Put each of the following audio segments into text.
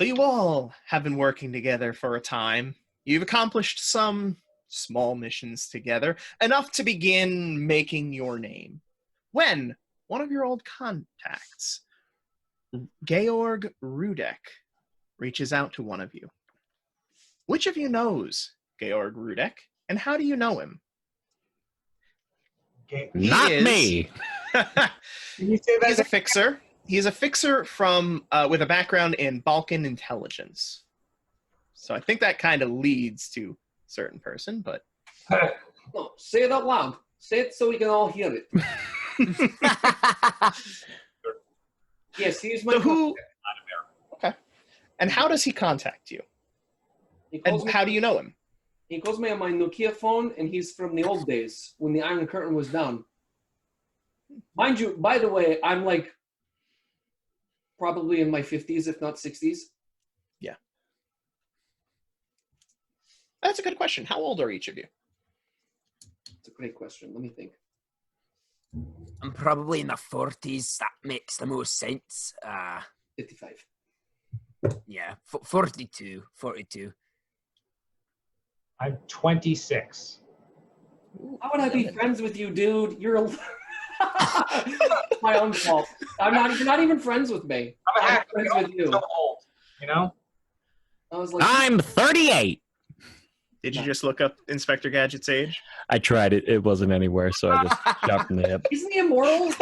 So you all have been working together for a time. You've accomplished some small missions together, enough to begin making your name. When one of your old contacts, Georg Rudek, reaches out to one of you. Which of you knows Georg Rudek, and how do you know him? Not me. He's a fixer. He's a fixer from with a background in Balkan intelligence. So I think that kind of leads to a certain person, but no, say it out loud. Say it so we can all hear it. Yes, he's my who? Okay. And how does he contact you? And how do you know him? He calls me on my Nokia phone, and he's from the old days when the Iron Curtain was down. Mind you, by the way, I'm like probably in my 50s, if not 60s. Yeah. That's a good question. How old are each of you? It's a great question. Let me think. I'm probably in the 40s. That makes the most sense. 55. Yeah, 42. I'm 26. How would I be friends with you, dude? You're a... my own fault. You're not even friends with me. I'm friends with you. So old, you know? I was like, I'm 38. Did you just look up Inspector Gadget's age? I tried it. It wasn't anywhere, so I just shot from the hip. Isn't he immortal?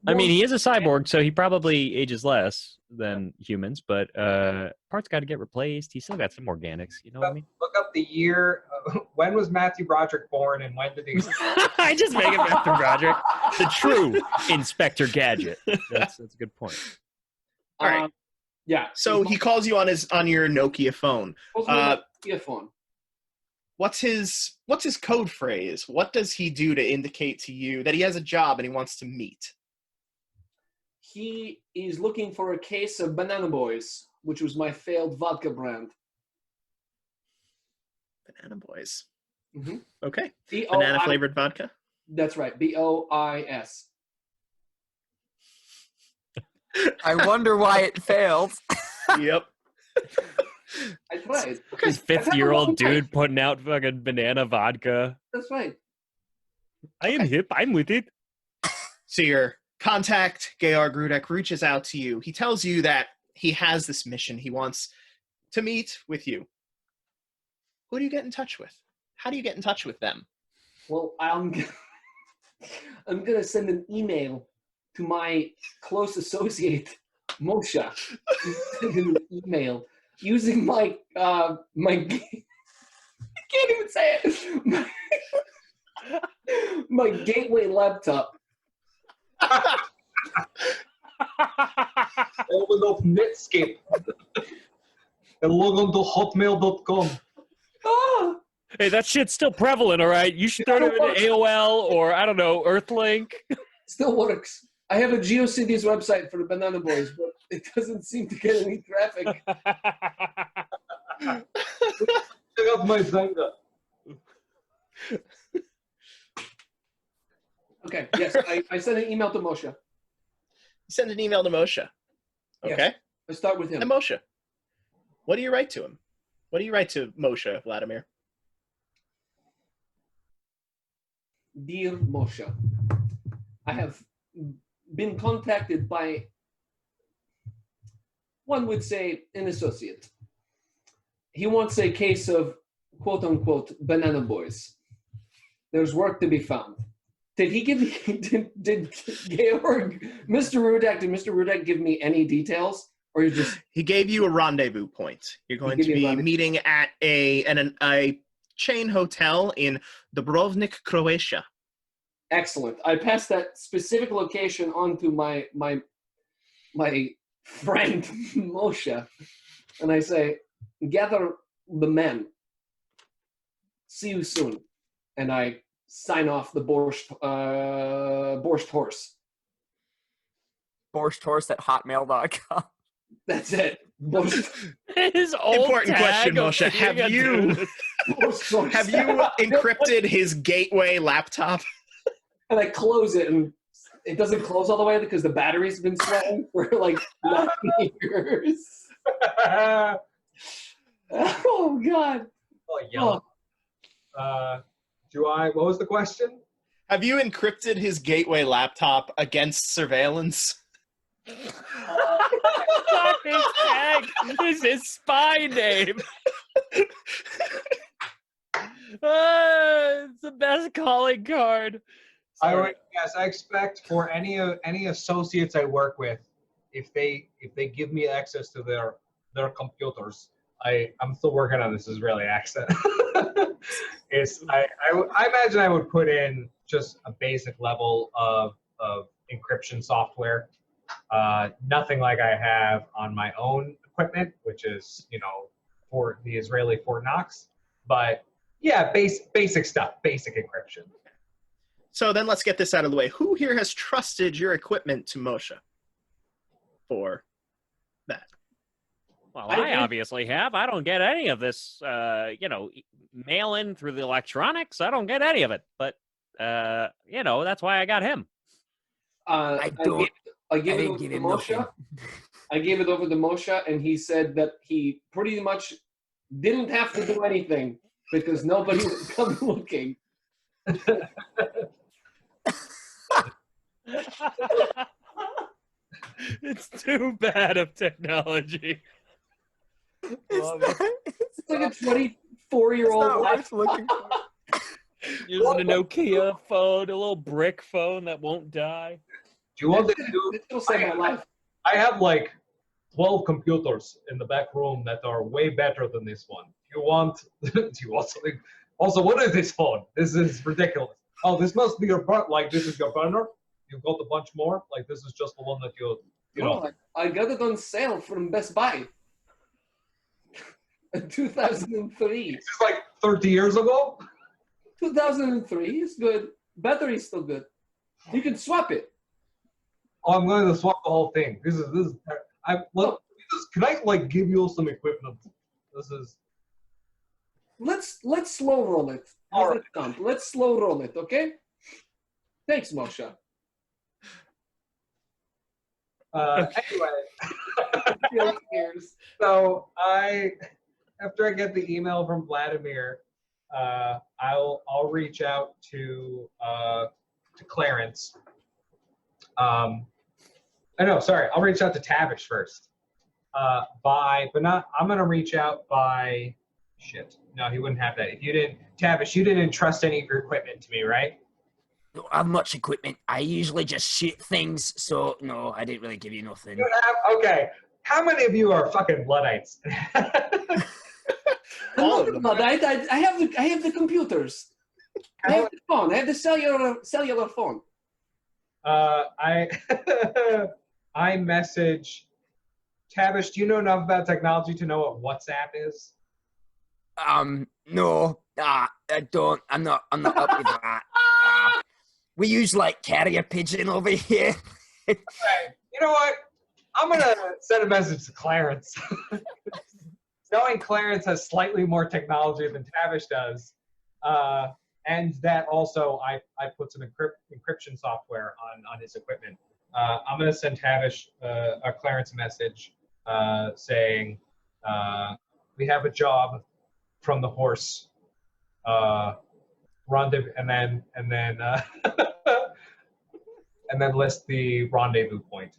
I mean, he is a cyborg, so he probably ages less than humans, but parts got to get replaced. He's still got some organics, you know what I mean? Look up the year. When was Matthew Broderick born, and when did he... I just make it Matthew Broderick. The true Inspector Gadget. That's a good point. All right. Yeah. So he calls you on your Nokia phone. Nokia phone. What's his code phrase? What does he do to indicate to you that he has a job and he wants to meet? He is looking for a case of Banana Boys, which was my failed vodka brand. Banana Boys. Mm-hmm. Okay. Banana flavored vodka? That's right. BOIS. I wonder why it failed. Yep. I tried. This 50-year-old dude putting out fucking banana vodka. That's right. I am hip. I'm with it. So your contact, Georg Rudek, reaches out to you. He tells you that he has this mission. He wants to meet with you. Who do you get in touch with? How do you get in touch with them? Well, I'm going to send an email to my close associate, Moshe. Send him an email using my I can't even say it. My gateway laptop. Open up Netscape and log on to hotmail.com. Ah! Hey, that shit's still prevalent, all right? You should throw it into AOL or, I don't know, Earthlink. Still works. I have a GeoCities website for the Banana Boys, but it doesn't seem to get any traffic. Check out my Zanga. Okay, yes, I sent an email to Moshe. You send an email to Moshe. Okay. Yes. I start with him. And Moshe, what do you write to him? What do you write to Moshe, Vladimir? Dear Moshe, I have been contacted by, one would say, an associate. He wants a case of, quote-unquote, Banana Boys. There's work to be found. Did he give me, did Georg, Mr. Rudek give me any details? Or you just... He gave you a rendezvous point. You're going to be meeting at a chain hotel in Dubrovnik, Croatia. Excellent. I passed that specific location on to my friend Moshe, and I say, gather the men. See you soon. And I sign off the Borscht Horse. Borscht Horse at hotmail.com. That's it. His old Important question, Moshe. Have you encrypted his gateway laptop? And I close it, and it doesn't close all the way because the battery's been sweating for like 9 years. Oh God. Oh, yellow. What was the question? Have you encrypted his gateway laptop against surveillance? His tag is his spy name. It's the best calling card. I expect for any associates I work with, if they give me access to their computers, I'm still working on this Israeli accent. I imagine I would put in just a basic level of encryption software. Nothing like I have on my own equipment, which is, for the Israeli Fort Knox. But yeah, basic stuff, basic encryption. So then let's get this out of the way. Who here has trusted your equipment to Moshe for that? Well, I obviously have. I don't get any of this, mail in through the electronics. I don't get any of it. But, that's why I got him. I gave it over to Moshe. I gave it over to Moshe, and he said that he pretty much didn't have to do anything because nobody would come looking. It's too bad of technology. It's like a 24-year-old looking for. Using a Nokia phone, a little brick phone that won't die. Do you want to do? It'll save my life. I have like 12 computers in the back room that are way better than this one. Do you want something? Also, what is this phone? This is ridiculous. Oh, this must be your burner. Like, this is your burner? You've got a bunch more? Like, this is just the one that you know. I got it on sale from Best Buy. In 2003. This is like 30 years ago? 2003 is good. Battery's still good. You can swap it. Oh, I'm going to swap the whole thing. This is. Can I like give you some equipment? This is. Let's slow roll it. All right. Let's slow roll it, okay? Thanks, Moshe. Anyway. Cheers. So after I get the email from Vladimir, I'll reach out to Clarence. I'll reach out to Tavish first. I'm gonna reach out by shit. No, he wouldn't have that. Tavish, you didn't entrust any of your equipment to me, right? Don't have much equipment. I usually just shoot things, so no, I didn't really give you nothing. Okay. How many of you are fucking Luddites? All of them. I have the computers. I have the phone. I have the cellular phone. I message Tavish. Do you know enough about technology to know what WhatsApp is? No, I don't. I'm not up with that. We use like carrier pigeon over here. Okay. You know what? I'm gonna send a message to Clarence. Knowing Clarence has slightly more technology than Tavish does, and that also I put some encryption software on his equipment. I'm gonna send Tavish a Clarence message saying we have a job from the horse. Rendezvous, and then and then list the rendezvous point.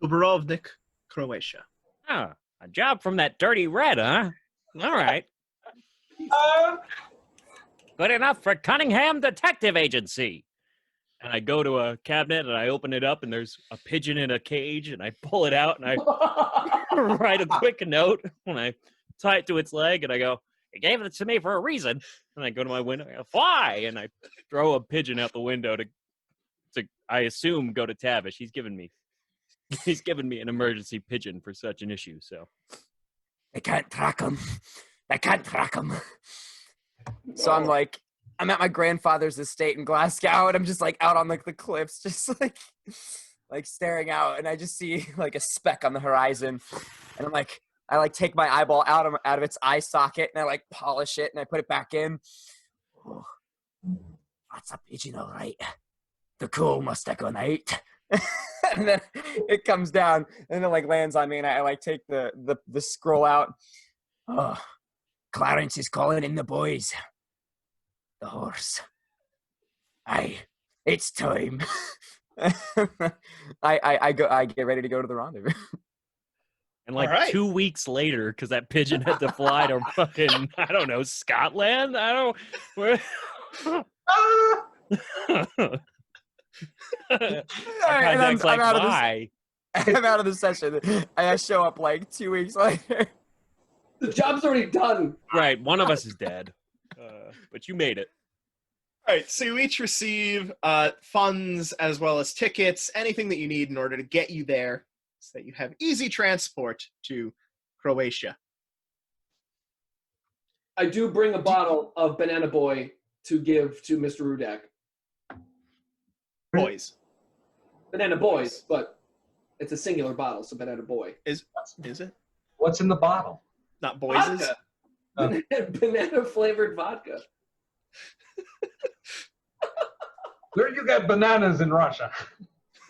Dubrovnik, Croatia. Ah, a job from that dirty red, huh? All right. Good enough for Cunningham Detective Agency. And I go to a cabinet and I open it up and there's a pigeon in a cage and I pull it out and I write a quick note when I tie it to its leg and I go, "You gave it to me for a reason." And I go to my window, I go, "Fly!" And I throw a pigeon out the window to I assume, go to Tavish. He's given me an emergency pigeon for such an issue, so. They can't track him. So I'm at my grandfather's estate in Glasgow, and I'm just like out on like the cliffs, just like staring out, and I just see like a speck on the horizon, and I'm like, I take my eyeball out of its eye socket, and I like polish it, and I put it back in. Oh, that's a pigeon, all right. The coal must have gone out. And then it comes down and it like lands on me, and I like take the scroll out. Oh, Clarence is calling in the boys. The horse. It's time. I get ready to go to the rendezvous. And like All right. 2 weeks later, because that pigeon had to fly to fucking, I don't know, Scotland? I don't where Ah! Contact's like, out of why? I'm out of the session. I show up like 2 weeks later. The job's already done. Right, one of us is dead. But you made it. All right, so you each receive funds as well as tickets, anything that you need in order to get you there, so that you have easy transport to Croatia. I do bring a bottle of Banana Boy to give to Mr. Rudak. Boys. Banana Boys, but it's a singular bottle, so Banana Boy. Is it? What's in the bottle? Not boyses? Vodka. Banana flavored vodka. Where do you get bananas in Russia?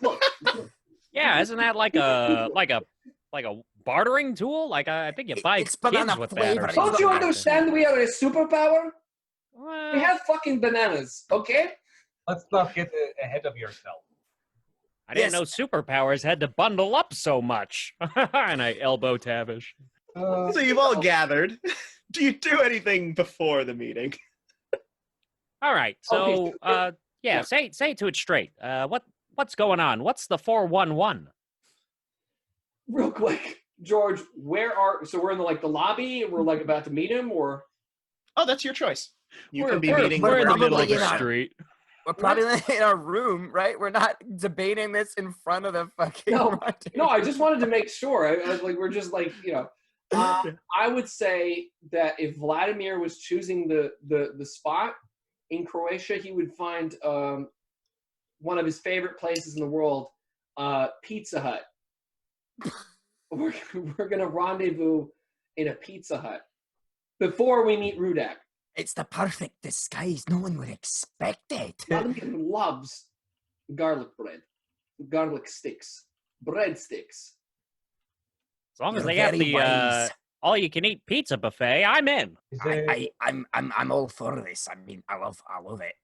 Look, Yeah, isn't that like a bartering tool? Like I think you buy It's kids banana with that. flavor. Or Don't don't you something. understand we are a superpower? Well, We have fucking bananas, okay? Let's not get ahead of yourself. I didn't know superpowers had to bundle up so much. And I elbow Tavish. So you've all gathered. Do you do anything before the meeting? All right, so Okay. yeah, say to it straight. What's going on? What's the 411? Real quick, George, so we're in the lobby and we're like about to meet him, or Oh, that's your choice. You We're- can be we're- meeting We're in the wherever middle of you the want. street. We're probably in our room, right? We're not debating this in front of the fucking. No, rendezvous. no, I just wanted to make sure. I was like, we're just like, I would say that if Vladimir was choosing the spot in Croatia, he would find one of his favorite places in the world, Pizza Hut. We're gonna rendezvous in a Pizza Hut before we meet Rudak. It's the perfect disguise. No one would expect it. Vladimir loves garlic bread, garlic sticks, breadsticks. As long as You're they have very the wise. all-you-can-eat pizza buffet, I'm in. Is it, I'm all for this. I mean, I love it.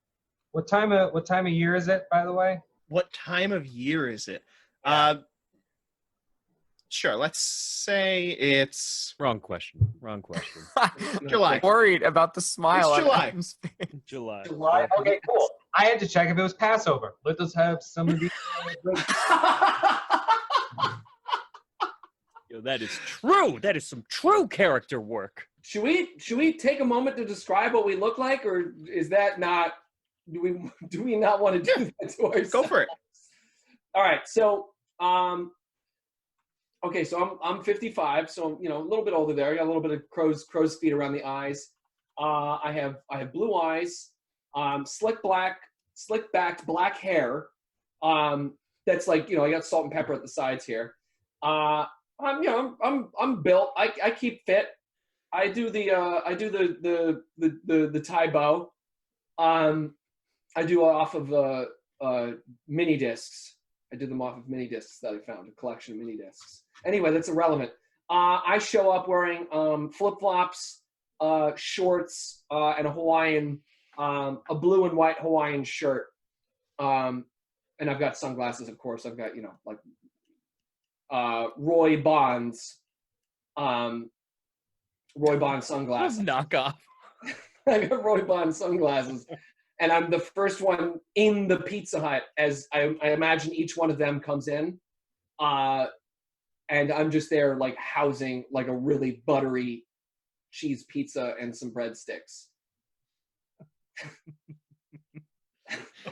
what time of year is it, by the way? What time of year is it? Yeah. Sure, let's say it's Wrong question. Wrong question. July. Worried about the smile. It's on July. Adam's face. July. July. Okay, cool. I had to check if it was Passover. Let us have some of these. Yo, that is true. That is some true character work. Should we take a moment to describe what we look like, or is that not? Do we not want to do that to ourselves? Go for it. All right. So okay. So I'm 55. So a little bit older there. I got a little bit of crow's feet around the eyes. I have blue eyes. Slick backed black hair. That's like I got salt and pepper at the sides here. I'm built. I keep fit. I do the tie bow. I do off of mini discs. I did them off of mini discs that I found, a collection of mini discs. Anyway, that's irrelevant. I show up wearing flip flops, shorts, and a Hawaiian, a blue and white Hawaiian shirt. And I've got sunglasses, of course. I've got Roy Bond's sunglasses. Knock off. I got Roy Bond sunglasses, and I'm the first one in the Pizza Hut, as I imagine each one of them comes in, and I'm just there like housing like a really buttery cheese pizza and some breadsticks.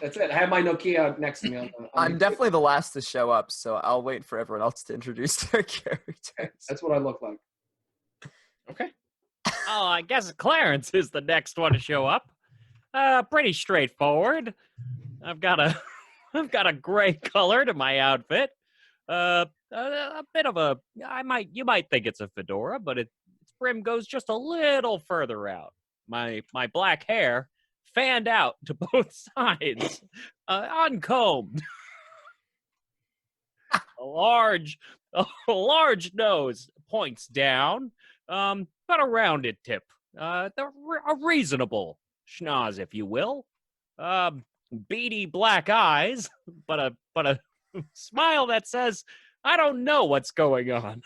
That's it. I have my Nokia next to me. I'm definitely the last to show up, so I'll wait for everyone else to introduce their characters. That's what I look like. Okay. Oh, I guess Clarence is the next one to show up. Pretty straightforward. I've got a gray color to my outfit. A bit of a you might think it's a fedora, but its brim goes just a little further out. My black hair fanned out to both sides, uncombed. a large nose points down, but a rounded tip. A reasonable schnoz, if you will. Beady black eyes, but a smile that says, "I don't know what's going on."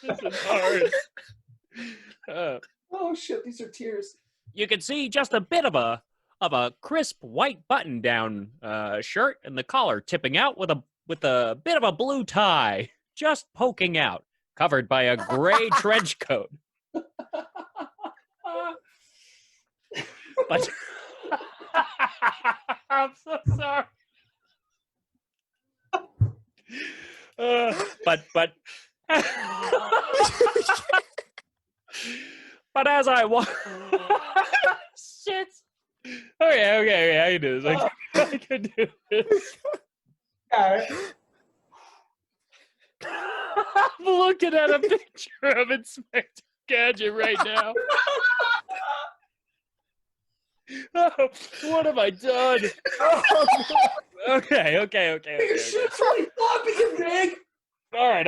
This is hard. Oh shit! These are tears. You can see just a bit of a crisp white button-down shirt, and the collar tipping out with a bit of a blue tie just poking out, covered by a gray trench coat. But I'm so sorry. But but as I walk, shit. Okay, I can do this. I can do this. I'm looking at a picture of Inspector Gadget right now. Oh, what have I done? Okay. Your shit's really floppy and big. All right.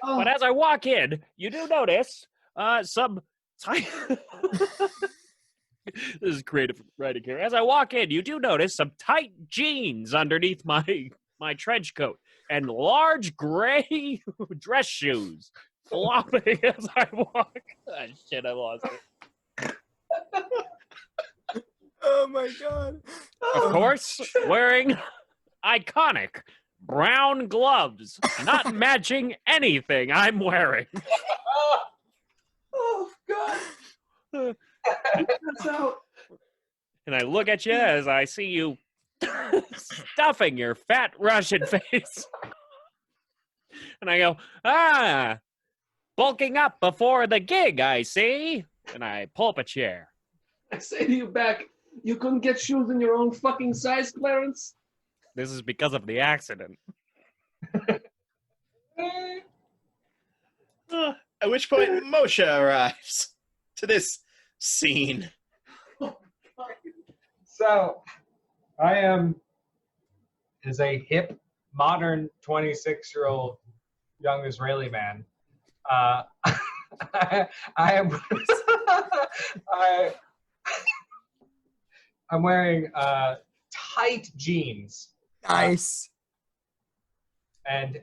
Oh. But as I walk in, you do notice some tight. This is creative writing here. As I walk in, you do notice some tight jeans underneath my trench coat and large gray dress shoes flopping as I walk. Ah, shit, I lost it. Oh my god. Of course, wearing iconic brown gloves, not matching anything I'm wearing. Oh god. That's out. And I look at you as I see you stuffing your fat Russian face. And I go, bulking up before the gig, I see. And I pull up a chair. I say to you back, you couldn't get shoes in your own fucking size, Clarence? This is because of the accident. At which point Moshe arrives to this scene. So, I is a hip, modern 26-year-old young Israeli man. I am. I'm wearing tight jeans. Nice. And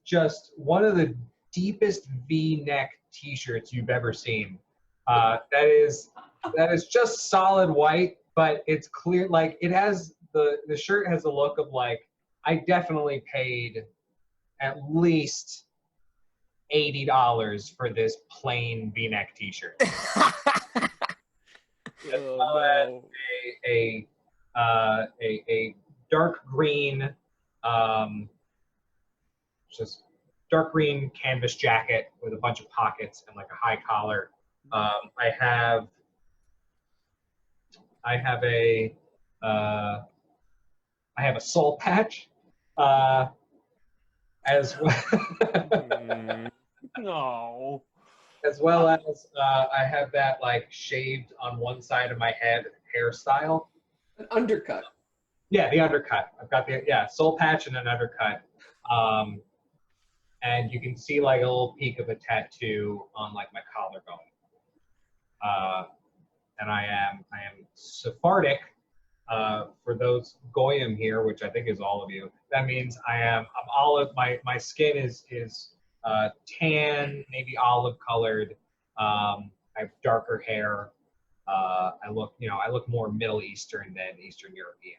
just one of the deepest V-neck T-shirts you've ever seen. That is just solid white, but it's clear. Like it has the shirt has a look of like I definitely paid at least $80 for this plain V-neck T-shirt. A dark green, just dark green canvas jacket with a bunch of pockets and like a high collar. I have a soul patch, as well. No. As well as I have that like shaved on one side of my head hairstyle. An undercut. Yeah, the undercut. I've got the soul patch and an undercut. And you can see like a little peek of a tattoo on like my collarbone. And I am Sephardic. For those goyim here, which I think is all of you, that means I'm olive. My skin is tan, maybe olive colored. I have darker hair. I look more Middle Eastern than Eastern European.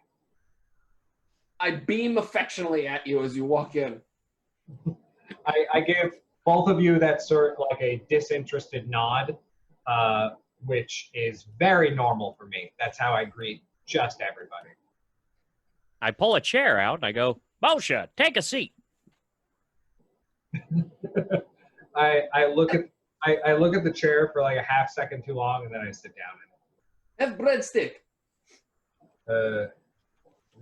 I beam affectionately at you as you walk in. I give both of you that sort of like a disinterested nod, which is very normal for me. That's how I greet just everybody. I pull a chair out and I go, Moshe, take a seat. I look at the chair for like a half second too long, and then I sit down in it. Have breadstick. We're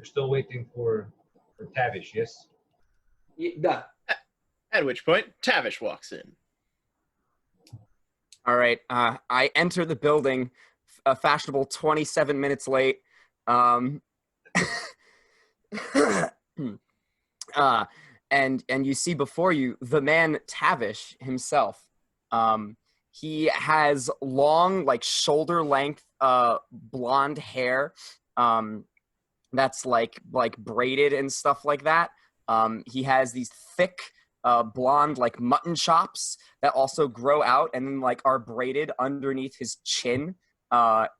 still waiting for Tavish, yes? Yeah. At which point, Tavish walks in. All right. I enter the building a fashionable 27 minutes late. And you see before you the man Tavish himself. He has long, like shoulder length, blonde hair. That's like braided and stuff like that. He has these thick, blonde like mutton chops that also grow out and then like are braided underneath his chin,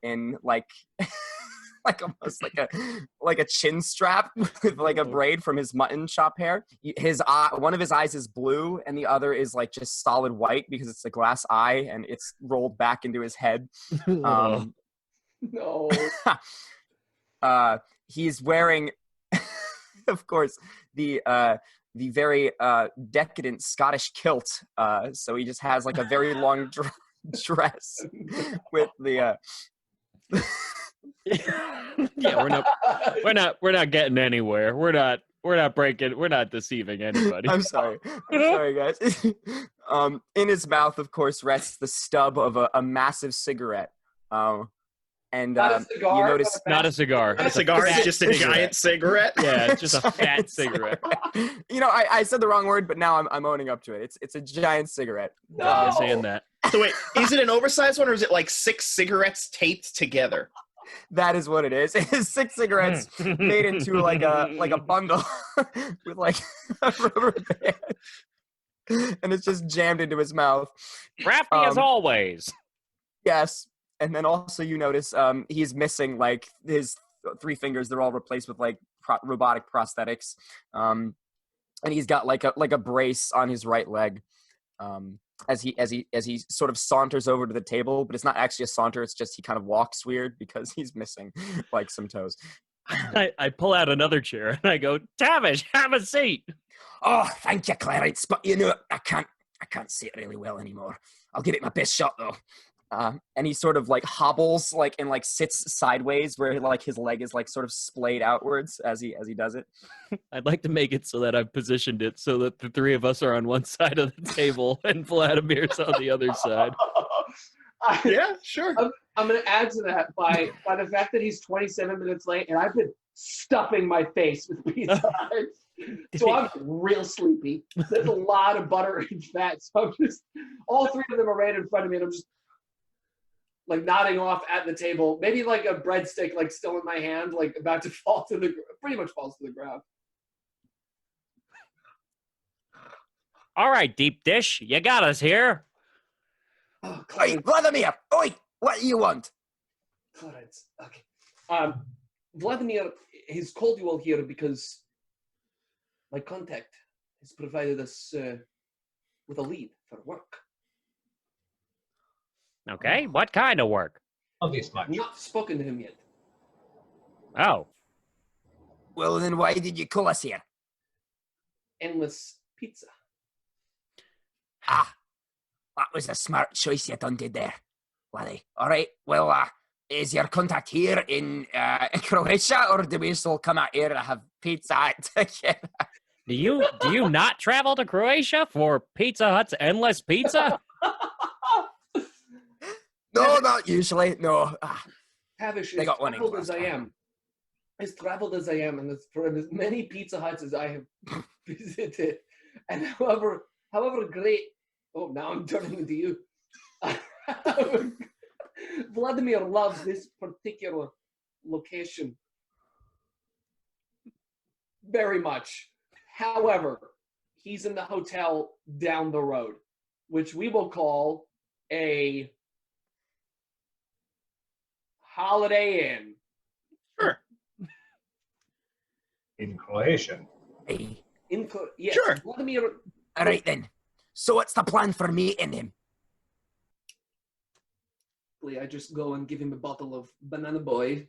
in like like almost like a chin strap with like a braid from his mutton chop hair. His eye, one of his eyes is blue and the other is like just solid white because it's a glass eye and it's rolled back into his head. No. He's wearing, of course, the very decadent Scottish kilt. So he just has like a very long dress with the. Yeah, we're not getting anywhere. We're not deceiving anybody. I'm sorry, guys. In his mouth, of course, rests the stub of a massive cigarette. And Not a cigar, you notice Not a cigar. A cigar is just a giant cigarette. Yeah, it's just a fat cigarette. You know, I said the wrong word, but now I'm owning up to it. It's a giant cigarette. I'm saying that. So wait, is it an oversized one or is it like 6 cigarettes taped together? That is what it is. It is 6 cigarettes made into like a bundle with like a rubber band, and it's just jammed into his mouth. Crafty as always. Yes, and then also you notice he's missing like his 3 fingers. They're all replaced with like robotic prosthetics, and he's got like a brace on his right leg. As he sort of saunters over to the table, but it's not actually a saunter, it's just he kind of walks weird because he's missing like some toes. I pull out another chair and I go, Tavish, have a seat. Oh, thank you, Clarence, but you know, I can't see it really well anymore. I'll give it my best shot though. And he sort of like hobbles like and like sits sideways where like his leg is like sort of splayed outwards as he does it. I'd like to make it so that I've positioned it so that the 3 of us are on one side of the table and Vladimir's on the other side. Yeah, sure. I'm going to add to that by the fact that he's 27 minutes late, and I've been stuffing my face with pizza Huts. So I'm real sleepy. There's a lot of butter and fat. So I'm just, all 3 of them are right in front of me, and I'm just like nodding off at the table, maybe like a breadstick, like still in my hand, like about to fall to the, pretty much falls to the ground. All right, deep dish, you got us here. Oh, Hey, Clarence. Vladimir! Oi! What do you want? Clarence. Okay. Vladimir has called you all here because my contact has provided us with a lead for work. Okay, what kind of work? Not this much. Not spoken to him yet. Oh, Well, then why did you call us here? Endless pizza. Ah, that was a smart choice you done did there, laddie. All right, well, is your contact here in Croatia, or do we still come out here to have pizza together? do you not travel to Croatia for Pizza Hut's endless pizza? No, not usually. No. Tavish, They as got one in traveled as I Glasgow. am, as traveled as I am, and for as many Pizza Huts as I have visited, and however great, oh, now I'm turning into you. Vladimir loves this particular location very much. However, he's in the hotel down the road, which we will call a Holiday Inn. Sure. In Croatia. Hey. Yes, Sure. Vladimir. All right, then. So what's the plan for meeting him? I just go and give him a bottle of Banana Boy,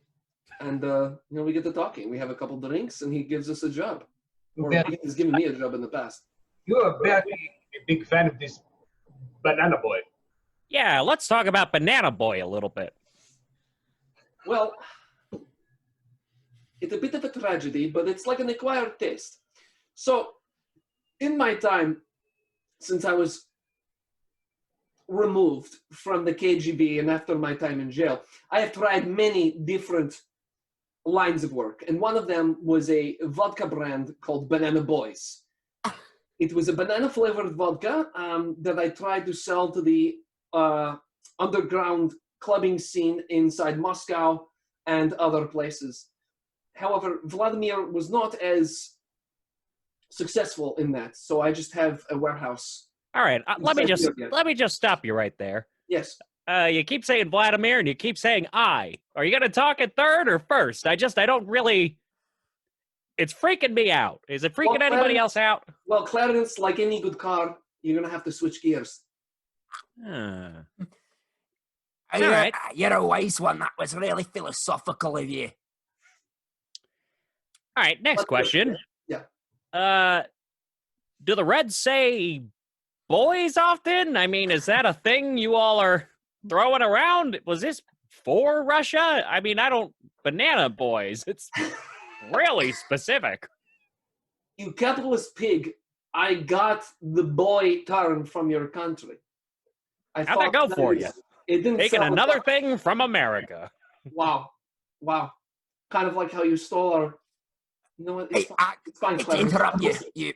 and we get to talking. We have a couple drinks, and he gives us a job. Or Yeah. he's given me a job in the past. You're a very big fan of this Banana Boy. Yeah, let's talk about Banana Boy a little bit. Well, it's a bit of a tragedy, but it's like an acquired taste. So, in my time, since I was removed from the KGB and after my time in jail, I have tried many different lines of work. And one of them was a vodka brand called Banana Boys. It was a banana-flavored vodka that I tried to sell to the underground clubbing scene inside Moscow and other places. However, Vladimir was not as successful in that, so I just have a warehouse. All right, let me just stop you right there. Yes. You keep saying Vladimir and you keep saying I. Are you gonna talk it third or first? I don't really. It's freaking me out. Is it freaking anybody else out? Well, Clarence, like any good car, you're gonna have to switch gears. All You're, right. You're a wise one. That was really philosophical of you. All right, next question. Yeah. Do the Reds say boys often? I mean, is that a thing you all are throwing around? Was this for Russia? I mean, banana boys. It's really specific. You capitalist pig, I got the boy term from your country. How'd that go for you? It didn't Taking sell another well. thing from America. Wow. Kind of like how you stole our... You know what? It's Hey, fine. It's fine, To Clarence. interrupt you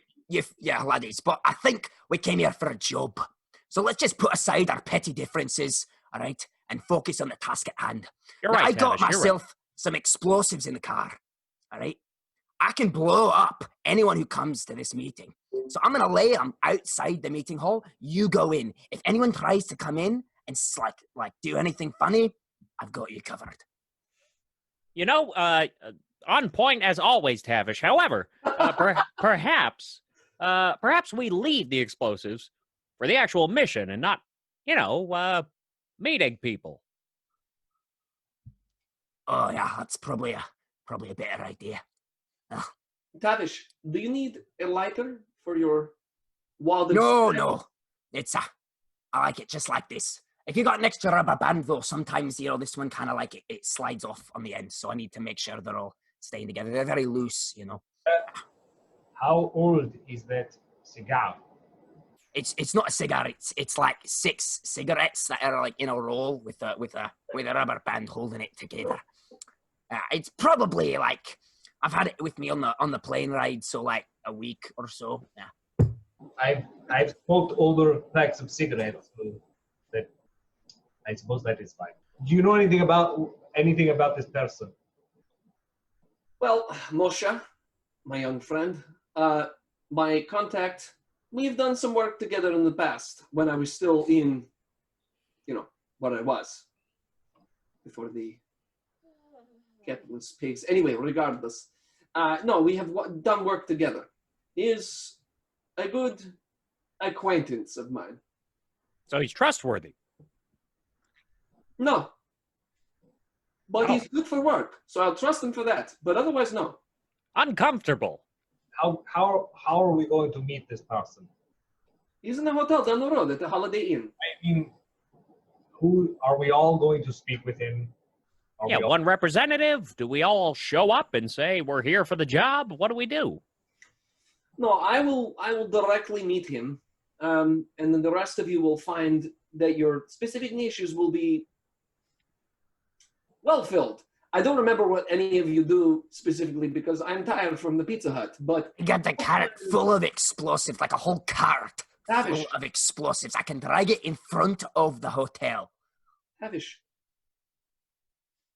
laddies, but I think we came here for a job. So let's just put aside our petty differences, all right, and focus on the task at hand. You're Now, right, I got Tavish, you're right. myself some explosives in the car, all right? I can blow up anyone who comes to this meeting. So I'm going to lay them outside the meeting hall. You go in. If anyone tries to come in and like do anything funny, I've got you covered. You know, on point as always, Tavish. However, perhaps we leave the explosives for the actual mission and not, meeting people. Oh yeah, that's probably a better idea. Tavish, do you need a lighter for your wildest... No. I like it just like this. If you got an extra rubber band though, sometimes, this one kind of like it slides off on the end. So I need to make sure they're all staying together. They're very loose, How old is that cigar? It's not a cigar. It's like 6 cigarettes that are like in a roll with a rubber band holding it together. It's probably like I've had it with me on the plane ride, so like a week or so. Yeah. I've smoked older packs of cigarettes, so that I suppose that is fine. Do you know anything about this person? Well, Moshe, my young friend, my contact, we've done some work together in the past when I was still in, what I was before the capitalist pigs. Anyway, regardless, no, we have done work together. He is a good acquaintance of mine. So he's trustworthy. No. But he's good for work, so I'll trust him for that. But otherwise, no. Uncomfortable. How are we going to meet this person? He's in a hotel down the road at the Holiday Inn. I mean, who are we all going to speak with him? One representative. Do we all show up and say we're here for the job? What do we do? No, I will directly meet him, and then the rest of you will find that your specific niches will be well filled. I don't remember what any of you do specifically because I'm tired from the Pizza Hut, but... You got the cart full of explosives, like a whole cart full of explosives. I can drag it in front of the hotel. Tavish,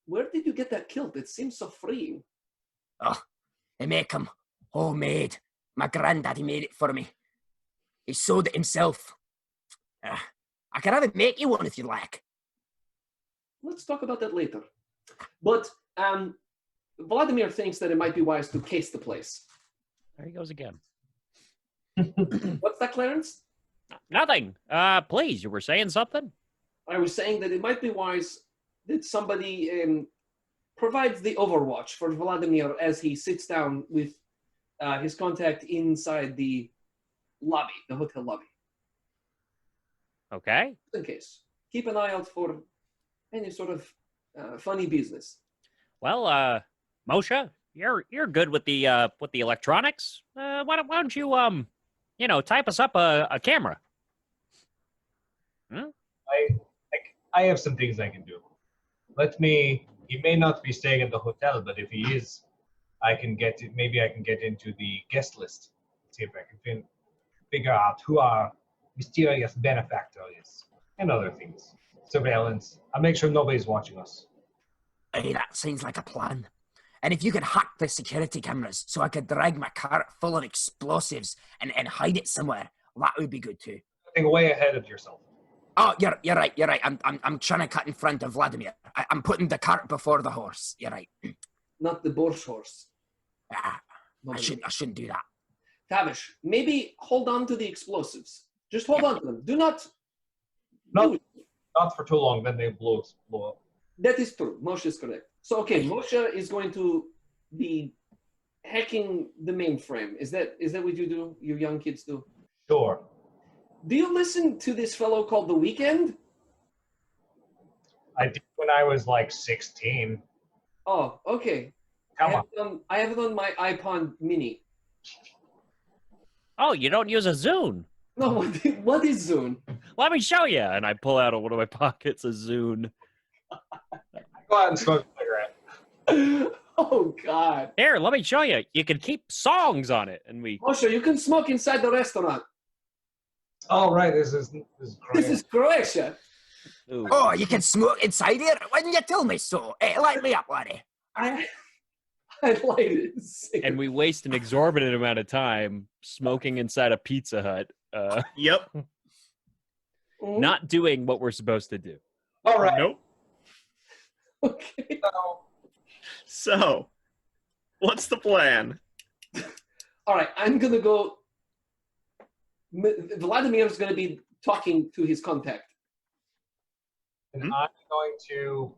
where did you get that kilt? It seems so freeing. Oh, they make them homemade. My granddaddy made it for me. He sewed it himself. I can have him make you one if you like. Let's talk about that later. But Vladimir thinks that it might be wise to case the place. There he goes again. What's that, Clarence? Nothing. Please, you were saying something? I was saying that it might be wise that somebody provides the overwatch for Vladimir as he sits down with his contact inside the lobby, the hotel lobby. Okay. In case. Keep an eye out for any sort of funny business. Well, Moshe, you're good with the electronics. Why don't you type us up a camera? I have some things I can do. He may not be staying at the hotel, but if he is, maybe I can get into the guest list. See if I can figure out who our mysterious benefactor is. And other things. Surveillance. I'll make sure nobody's watching us. Hey, that sounds like a plan. And if you could hack the security cameras so I could drag my cart full of explosives and hide it somewhere, that would be good too. Think way ahead of yourself. Oh, you're right. I'm trying to cut in front of Vladimir. I'm putting the cart before the horse. You're right. Not the Borscht horse. Ah, I shouldn't do that. Tavish, maybe hold on to the explosives. Just hold on to them. Do not. Not for too long, then they blow up. That is true. Moshe is correct. So, okay, Moshe is going to be hacking the mainframe. Is that what you do? You young kids do? Sure. Do you listen to this fellow called The Weeknd? I did when I was like 16. Oh, okay. Come on. I have it on my iPod Mini. Oh, you don't use a Zune? No, what is Zune? Let me show you. And I pull out of one of my pockets a Zune. Go out and smoke a cigarette. Oh, God. Here, let me show you. You can keep songs on it. And we... Moshe, you can smoke inside the restaurant. Oh, right. This is great. This is Croatia. Ooh. Oh, you can smoke inside here? Why didn't you tell me so? Hey, light me up, laddie. I like it. And we waste an exorbitant amount of time smoking inside a Pizza Hut. Yep. Not doing what we're supposed to do. All right. Nope. Okay. So, what's the plan? All right, I'm going to go. Vladimir's going to be talking to his contact. And I'm going to,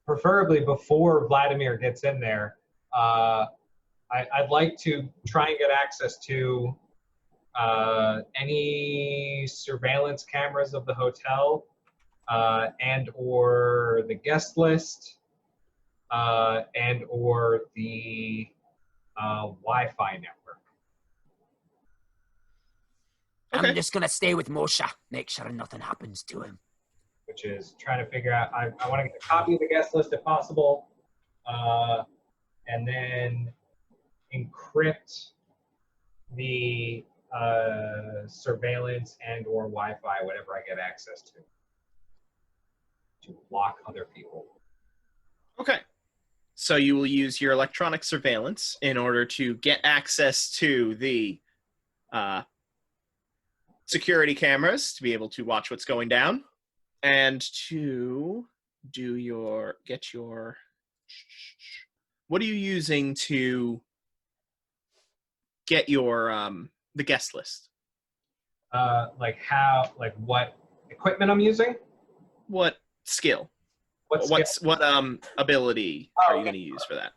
preferably before Vladimir gets in there, I'd like to try and get access to any surveillance cameras of the hotel and or the guest list and or the Wi-Fi network. Okay. I'm just going to stay with Moshe. Make sure nothing happens to him. Which is trying to figure out, I want to get a copy of the guest list if possible, and then encrypt the surveillance and or Wi-Fi, whatever I get access to block other people. Okay. So you will use your electronic surveillance in order to get access to the security cameras to be able to watch what's going down and to get your what are you using to get your the guest list? Like what equipment I'm using? What skill? What ability are you going to use for that?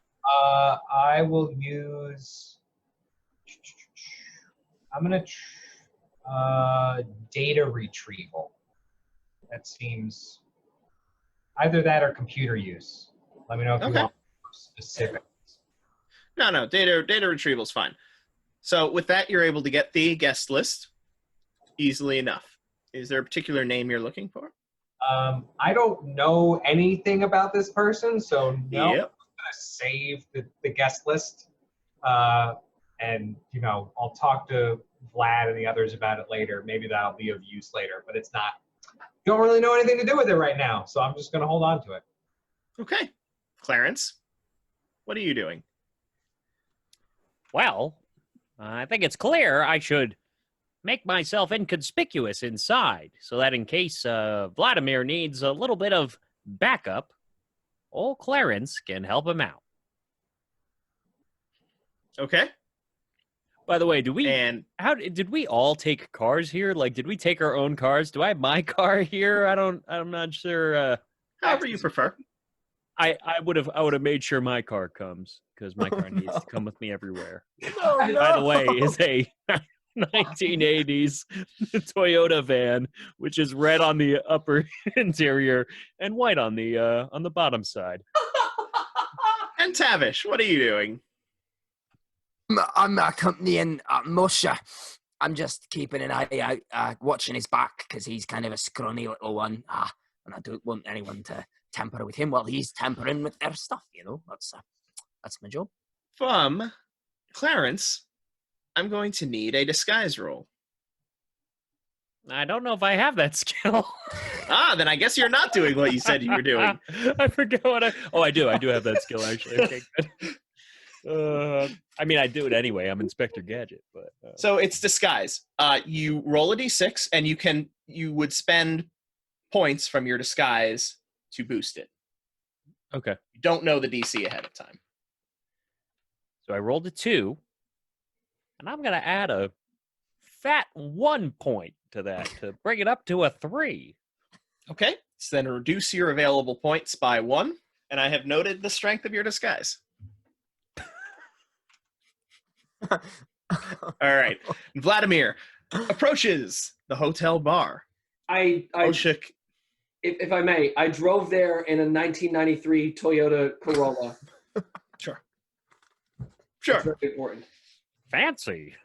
I will use. I'm gonna data retrieval. That seems either that or computer use. Let me know if you want specifics. No. Data retrieval is fine. So with that, you're able to get the guest list easily enough. Is there a particular name you're looking for? I don't know anything about this person, so no. Yep. I'm gonna save the guest list, and I'll talk to Vlad and the others about it later. Maybe that'll be of use later, but it's not. Don't really know anything to do with it right now, so I'm just gonna hold on to it. Okay, Clarence, what are you doing? Well, I think it's clear I should make myself inconspicuous inside so that in case Vladimir needs a little bit of backup, old Clarence can help him out. Okay. By the way, did we all take cars here? Like, did we take our own cars? Do I have my car here? I'm not sure. However you prefer. I would have made sure my car comes because my car needs to come with me everywhere. No. By the way, is a 1980s Toyota van, which is red on the upper interior and white on the bottom side. And Tavish, what are you doing? I'm accompanying Moshe. I'm just keeping an eye out, watching his back, because he's kind of a scrawny little one. And I don't want anyone to tamper with him while he's tampering with their stuff, you know? That's my job. From Clarence, I'm going to need a disguise roll. I don't know if I have that skill. Then I guess you're not doing what you said you were doing. I forget what I do. I do have that skill, actually. Okay, good. I mean, I do it anyway. I'm Inspector Gadget, but So it's disguise. You roll a d6, and you would spend points from your disguise to boost it. okay. You don't know the DC ahead of time. So I rolled a 2, and I'm gonna add a fat 1 point to that to bring it up to a 3. Okay, so then reduce your available points by 1, and I have noted the strength of your disguise. All right, Vladimir approaches the hotel bar. Oshik, If I may, I drove there in a 1993 Toyota Corolla. Sure. That's very important. Fancy.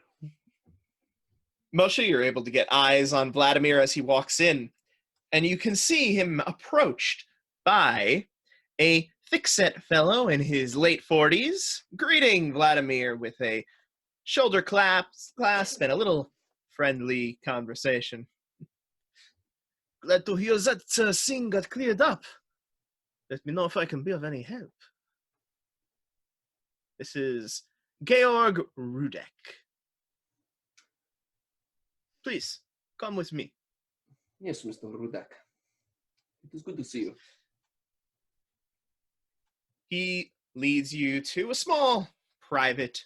Moshe, you're able to get eyes on Vladimir as he walks in, and you can see him approached by a thick-set fellow in his late 40s, greeting Vladimir with a shoulder clasp and a little friendly conversation. Glad to hear that thing got cleared up. Let me know if I can be of any help. This is Georg Rudek. Please, come with me. Yes, Mr. Rudek. It is good to see you. He leads you to a small private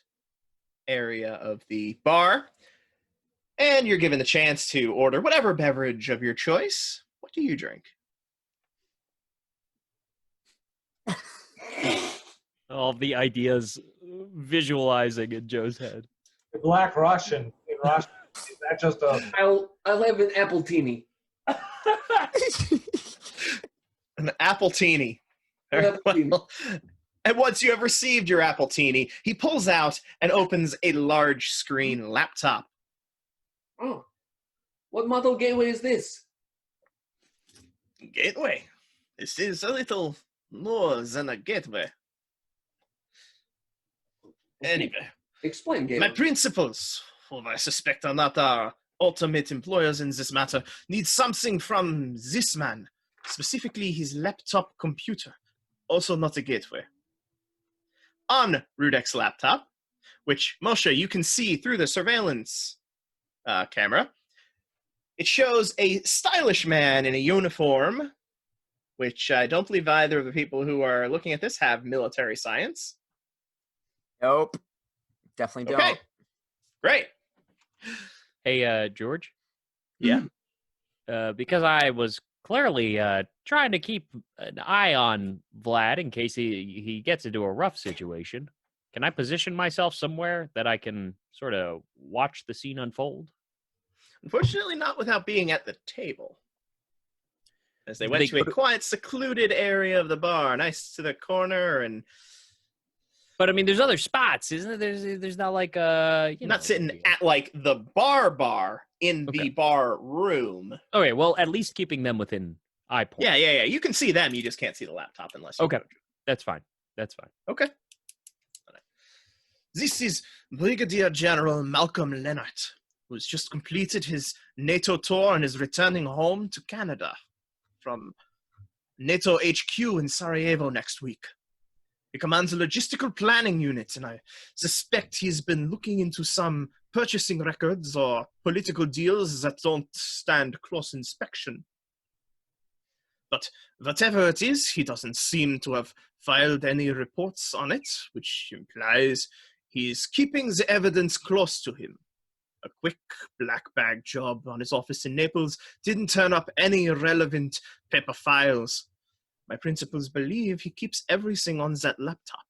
area of the bar, and you're given the chance to order whatever beverage of your choice. What do you drink? All the ideas visualizing in Joe's head. The Black Russian in Russia. Is that just a? I'll have an apple teeny. An appletini. Appletini. Well, and once you have received your appletini, he pulls out and opens a large screen laptop. Oh, what model gateway is this? Gateway. This is a little more than a gateway. Anyway, Explain gateway. my principals, who I suspect are not our ultimate employers in this matter, need something from this man, specifically his laptop computer, also not a gateway. On Rudek's laptop, which, Moshe, you can see through the surveillance camera, it shows a stylish man in a uniform, which I don't believe either of the people who are looking at this have military science. Nope. Definitely don't. Okay, great. Hey, George. Yeah. Because I was clearly trying to keep an eye on Vlad in case he gets into a rough situation. Can I position myself somewhere that I can sort of watch the scene unfold? Unfortunately, not without being at the table. As they went to a quiet, secluded area of the bar, nice to the corner, and But I mean, there's other spots, isn't there? There's not like not sitting at like the bar in the bar room. Okay, well, at least keeping them within eye point. Yeah. You can see them. You just can't see the laptop unless you Okay. go to- That's fine. That's fine. Okay. This is Brigadier General Malcolm Leonard, who's just completed his NATO tour and is returning home to Canada from NATO HQ in Sarajevo next week. He commands a logistical planning unit, and I suspect he's been looking into some purchasing records or political deals that don't stand close inspection. But whatever it is, he doesn't seem to have filed any reports on it, which implies he's keeping the evidence close to him. A quick black bag job on his office in Naples didn't turn up any relevant paper files. My principals believe he keeps everything on that laptop,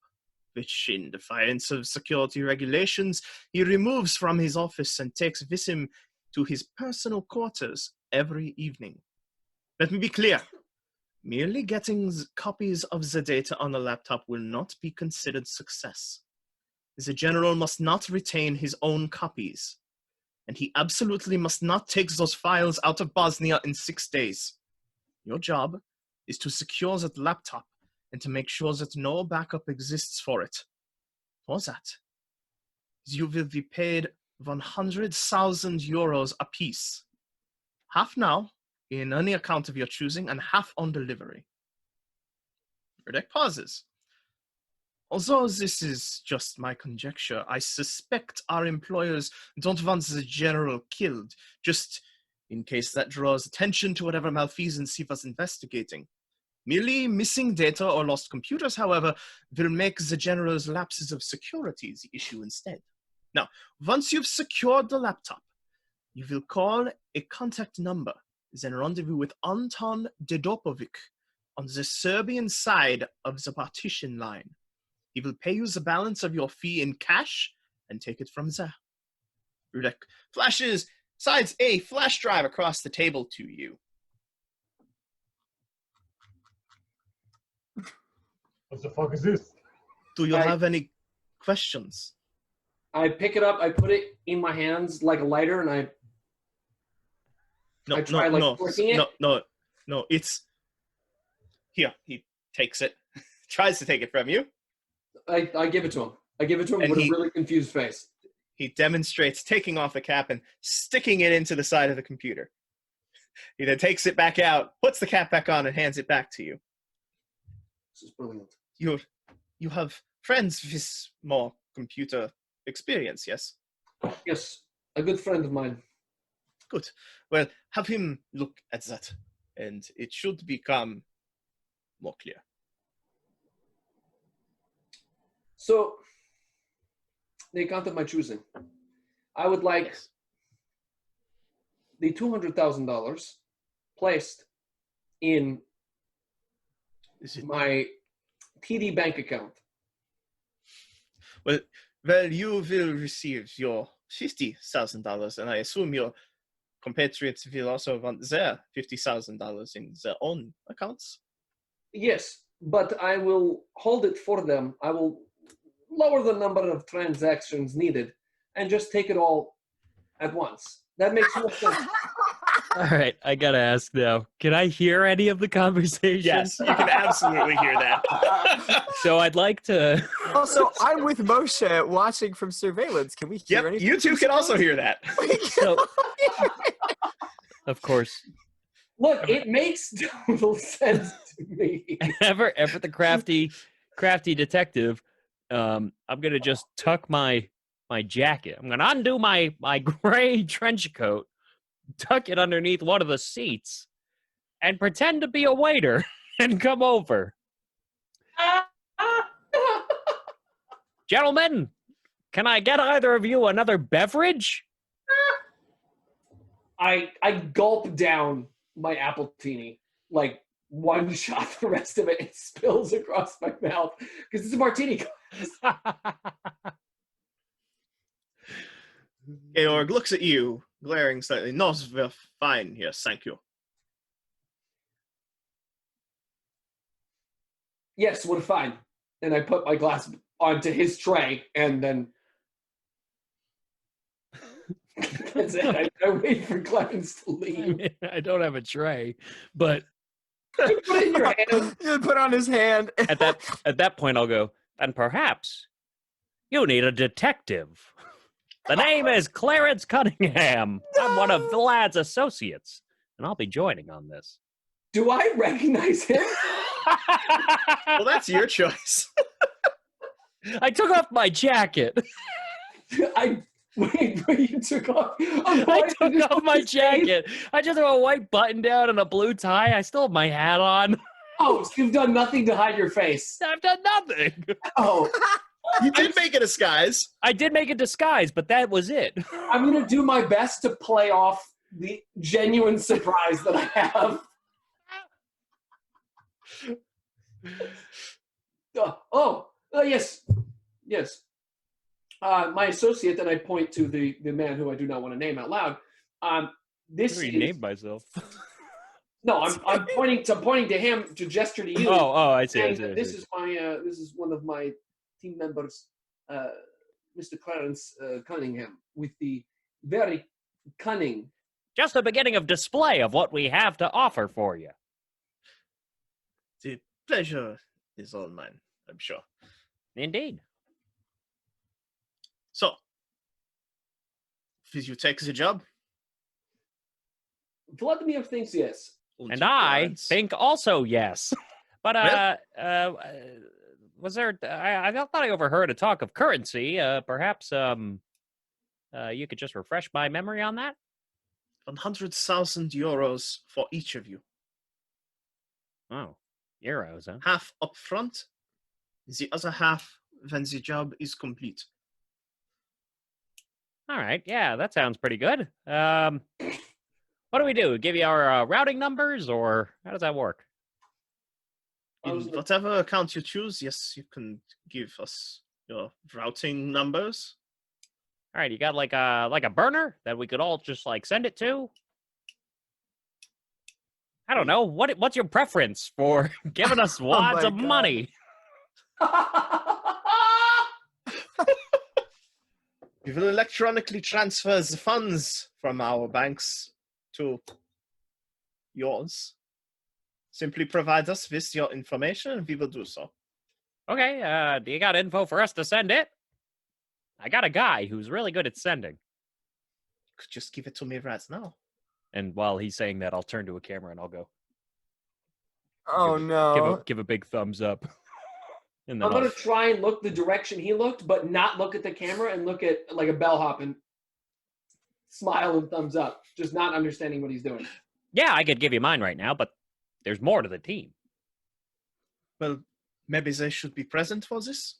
which, in defiance of security regulations, he removes from his office and takes with him to his personal quarters every evening. Let me be clear. Merely getting copies of the data on the laptop will not be considered success. The general must not retain his own copies. and he absolutely must not take those files out of Bosnia in 6 days. Your job is to secure that laptop and to make sure that no backup exists for it. For that, you will be paid 100,000 euros apiece. Half now, in any account of your choosing, and half on delivery. Riddick pauses. Although this is just my conjecture, I suspect our employers don't want the general killed, just in case that draws attention to whatever malfeasance he was investigating. Merely missing data or lost computers, however, will make the general's lapses of security the issue instead. Now, once you've secured the laptop, you will call a contact number, then rendezvous with Anton Dedopovic on the Serbian side of the partition line. He will pay you the balance of your fee in cash and take it from there. Rudek slides a flash drive across the table to you. What the fuck is this? Do you have any questions? I pick it up, I put it in my hands like a lighter, and I try working it. No, it's here. He takes it, tries to take it from you. I give it to him. I give it to him with a really confused face. He demonstrates taking off the cap and sticking it into the side of the computer. He then takes it back out, puts the cap back on, and hands it back to you. This is brilliant. You have friends with more computer experience, yes? Yes, a good friend of mine. Good. Well, have him look at that, and it should become more clear. So, the account of my choosing. I would like the $200,000 placed in my TD bank account. Well, you will receive your $50,000, and I assume your compatriots will also want their $50,000 in their own accounts. Yes, but I will hold it for them. I will lower the number of transactions needed and just take it all at once. That makes more sense. All right, I gotta ask now. Can I hear any of the conversation? Yes, you can absolutely hear that. So I'd like to. Also, I'm with Moshe watching from surveillance. Can we hear anything? You two can also hear that. So, of course, Look, it makes total sense to me. ever the crafty detective. I'm gonna just tuck my jacket. I'm gonna undo my gray trench coat, tuck it underneath one of the seats, and pretend to be a waiter and come over. Gentlemen, can I get either of you another beverage? I gulp down my appletini, like one shot, the rest of it spills across my mouth because it's a martini glass. Georg looks at you, glaring slightly. No, we're fine. Yes, thank you. Yes, we're fine. And I put my glass onto his tray, and then that's it. I wait for Clemens to leave. I don't have a tray, but You put it in your hand. You put on his hand. at that point I'll go, and perhaps you need a detective. The name is Clarence Cunningham. No! I'm one of Vlad's associates, and I'll be joining on this. Do I recognize him? Well, that's your choice. I took off my jacket. Wait, you took off? I took off my jacket. I just have a white button down and a blue tie. I still have my hat on. Oh, so you've done nothing to hide your face. I've done nothing. Oh. You did make a disguise. I did make a disguise, but that was it. I'm going to do my best to play off the genuine surprise that I have. Yes. My associate, and I point to the man who I do not want to name out loud. This I is named myself. No, I'm pointing to him to gesture to you. Oh, I see. This is one of my team members, Mr. Clarence Cunningham, with the very Cunning. Just the beginning of display of what we have to offer for you. The pleasure is all mine, I'm sure. Indeed. So, will you take the job? Vladimir thinks yes. And I think also yes. But Well- was there? I thought I overheard a talk of currency. Perhaps you could just refresh my memory on that. 100,000 euros for each of you. Oh, euros, huh? Half up front, the other half when the job is complete. All right, yeah, that sounds pretty good. What do we do? Give you our routing numbers, or how does that work? In whatever account you choose, yes, you can give us your routing numbers. All right, you got like a burner that we could all just like send it to? I don't know. What's your preference for giving us wads my of God. money? We will electronically transfer the funds from our banks to yours. Simply provide us with your information and we will do so. Okay, do you got info for us to send it? I got a guy who's really good at sending. Could just give it to me right now. And while he's saying that, I'll turn to a camera and I'll go, Oh no. give a big thumbs up. And then I'm going to try and look the direction he looked, but not look at the camera and look at like a bellhop and smile and thumbs up, just not understanding what he's doing. yeah, I could give you mine right now, but there's more to the team. Well, maybe they should be present for this.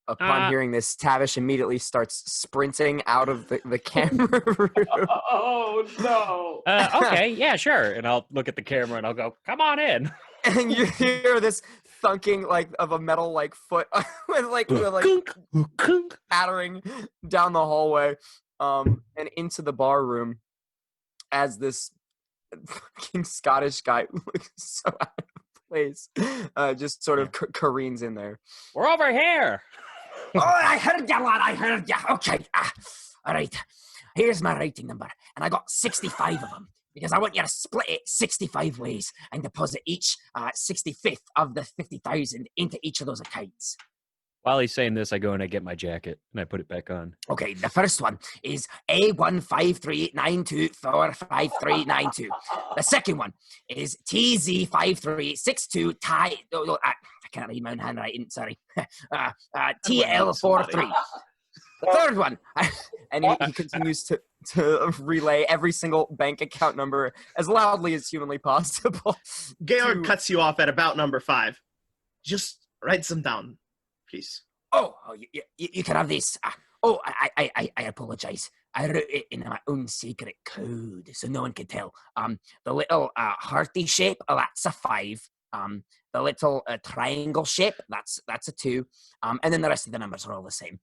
Upon hearing this, Tavish immediately starts sprinting out of the camera room. Oh, no. Okay, yeah, sure. And I'll look at the camera and I'll go, come on in. And you hear this thunking like of a metal like foot with like pattering down the hallway and into the bar room as this fucking Scottish guy who looks so out of place just sort of careens in there. We're over here. Oh, I heard ya, lad. I heard ya. Okay. All right. Here's my writing number. And I got 65 of them because I want you to split it 65 ways and deposit each 65th of the 50,000 into each of those accounts. While he's saying this, I go and I get my jacket and I put it back on. Okay, the first one is A15392455392. The second one is TZ5362 tie. No, I can't read my own handwriting. Sorry. TL43. The third one, And he continues to relay every single bank account number as loudly as humanly possible. Georg cuts you off at about number 5. Just write them down, please. Oh, you can have this. I apologize. I wrote it in my own secret code, so no one can tell. The little hearty shape, that's a 5. The little triangle shape, that's a 2. And then the rest of the numbers are all the same.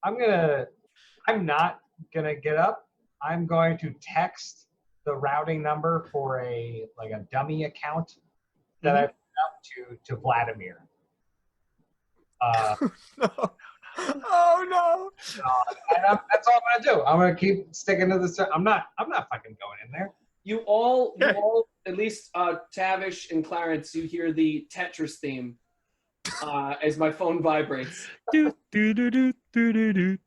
I'm not gonna get up. I'm going to text the routing number for a dummy account that I put up to Vladimir. No. Oh no! And that's all I'm gonna do. I'm gonna keep sticking to this. I'm not fucking going in there. You all, at least Tavish and Clarence, you hear the Tetris theme as my phone vibrates. Do, do, do, do, do, do, do.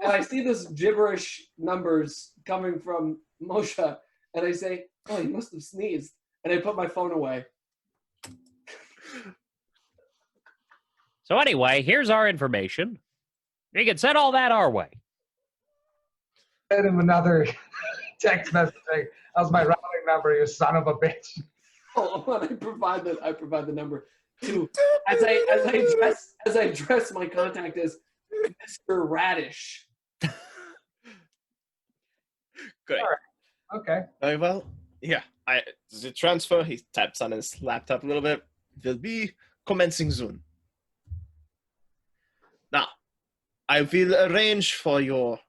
And I see this gibberish numbers coming from Moshe, and I say, "Oh, he must have sneezed." And I put my phone away. So anyway, here's our information. You can send all that our way. Send him another text message saying, "How's my routing number, you son of a bitch?" Oh, and I provide the number to as I dress my contact as Mr. Radish. Great. All right. Okay. Very well. Yeah. The transfer, he taps on his laptop a little bit, will be commencing soon. Now, I will arrange for your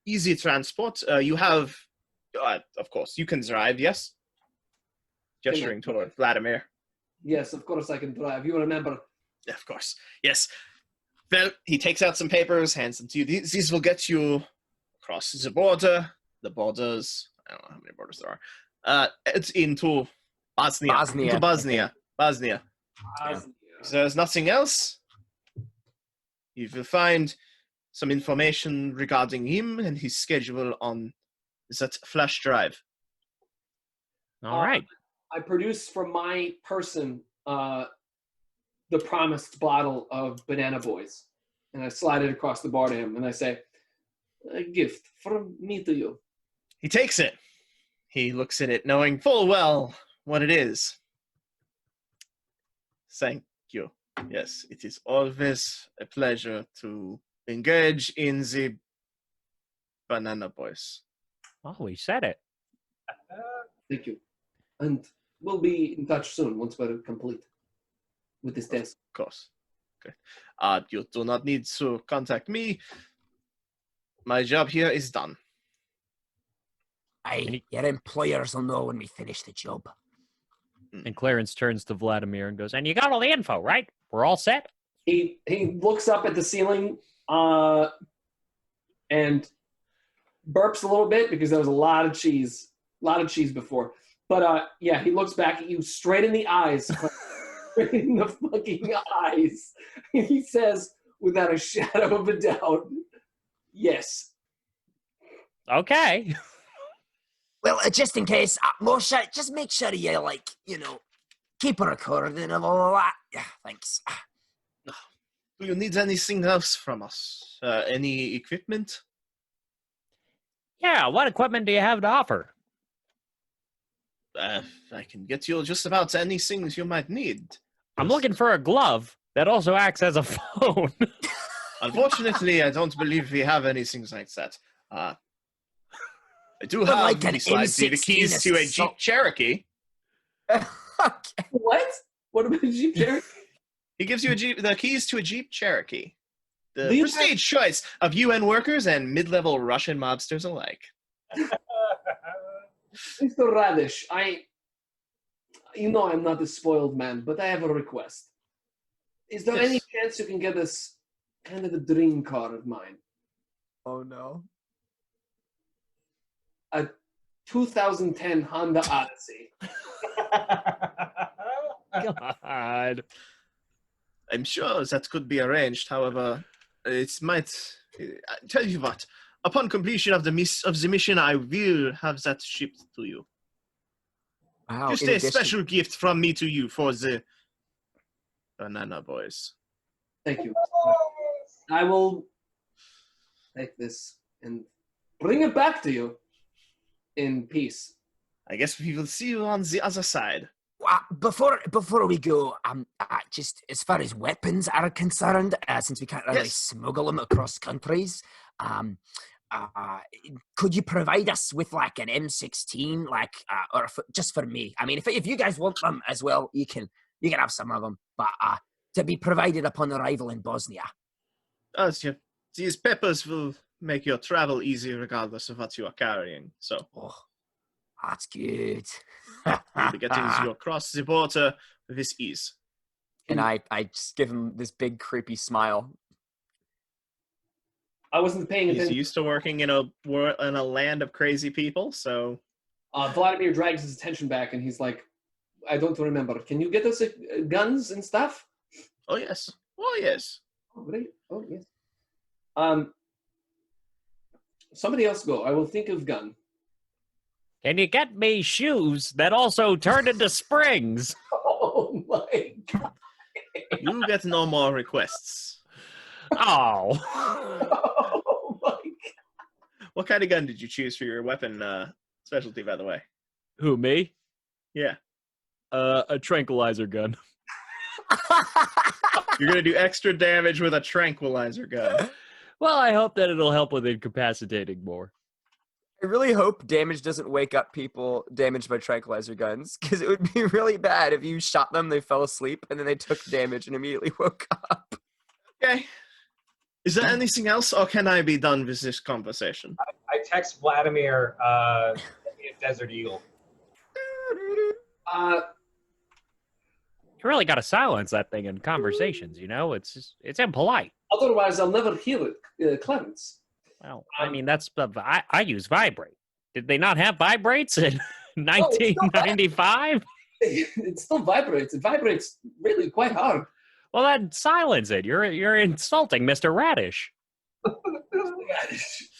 easy transport. You have, of course, you can drive, yes? Gesturing toward Vladimir. Yes, of course I can drive. You remember? Of course. Yes. Well, he takes out some papers, hands them to you. These will get you across the border. The borders. I don't know how many borders there are. It's into Bosnia. Bosnia, Into I Bosnia. Bosnia. Yeah. If there's nothing else, you will find some information regarding him and his schedule on that flash drive. All right. I produce from my person the promised bottle of Banana Boys, and I slide it across the bar to him, and I say, "A gift from me to you." He takes it. He looks at it, knowing full well what it is. Thank you. Yes, it is always a pleasure to engage in the Banana Boys. Oh, we said it. Thank you, and we'll be in touch soon once we're complete with this test. Of course. Okay. You do not need to contact me. My job here is done. Aye, your employers will know when we finish the job. And Clarence turns to Vladimir and goes, and you got all the info, right? We're all set? He looks up at the ceiling and burps a little bit because there was a lot of cheese before. But yeah, he looks back at you straight in the eyes, straight in the fucking eyes. And he says, without a shadow of a doubt, yes. Okay. Well, just in case, Moshe, just make sure you, keep a recording of all of that. Yeah, thanks. Do you need anything else from us? Any equipment? Yeah, what equipment do you have to offer? I can get you just about any things you might need. I'm looking for a glove that also acts as a phone. Unfortunately, I don't believe we have anything like that. I do But have, like an besides the keys to a Jeep assault- Cherokee. Okay. What? What about Jeep Cherokee? He gives you the keys to a Jeep Cherokee. The Do you prestige choice of UN workers and mid-level Russian mobsters alike. Mr. Radish, you know I'm not a spoiled man, but I have a request. Is there Yes. any chance you can get us kind of a dream car of mine? Oh no. A 2010 Honda Odyssey. God. I'm sure that could be arranged. However, it might. I tell you what. Upon completion of the mission, I will have that shipped to you. Wow. Just in a addition- special gift from me to you for the Banana Boys. Thank you. I will take this and bring it back to you in peace. I guess we will see you on the other side. Before we go, just as far as weapons are concerned, since we can't really Yes. smuggle them across countries, could you provide us with like an M16, just for me? I mean, if you guys want them as well, you can have some of them, but to be provided upon arrival in Bosnia. These peppers will make your travel easy regardless of what you are carrying. So Oh, that's good. we'll be getting you across the border with this ease. And I just give him this big creepy smile. I wasn't paying He's attention. used to working in a land of crazy people, so Vladimir drags his attention back and he's like, I don't remember. Can you get us guns and stuff? oh yes. Oh, great. Oh, yes. Somebody else go. I will think of gun. Can you get me shoes that also turn into springs? Oh, my God. You get no more requests. Oh. Oh, my God. What kind of gun did you choose for your weapon specialty, by the way? Who, me? Yeah. A tranquilizer gun. You're going to do extra damage with a tranquilizer gun. Well, I hope that it'll help with incapacitating more. I really hope damage doesn't wake up people damaged by tranquilizer guns, because it would be really bad if you shot them, they fell asleep, and then they took damage and immediately woke up. Okay. Is there anything else, or can I be done with this conversation? I text Vladimir a Desert Eagle. You really got to silence that thing in conversations, you know? It's impolite. Otherwise, I'll never hear it, Clarence. Well, I mean, I use vibrate. Did they not have vibrates in 1995? It still vibrates. It vibrates really quite hard. Well, then silence it. You're insulting Mr. Radish.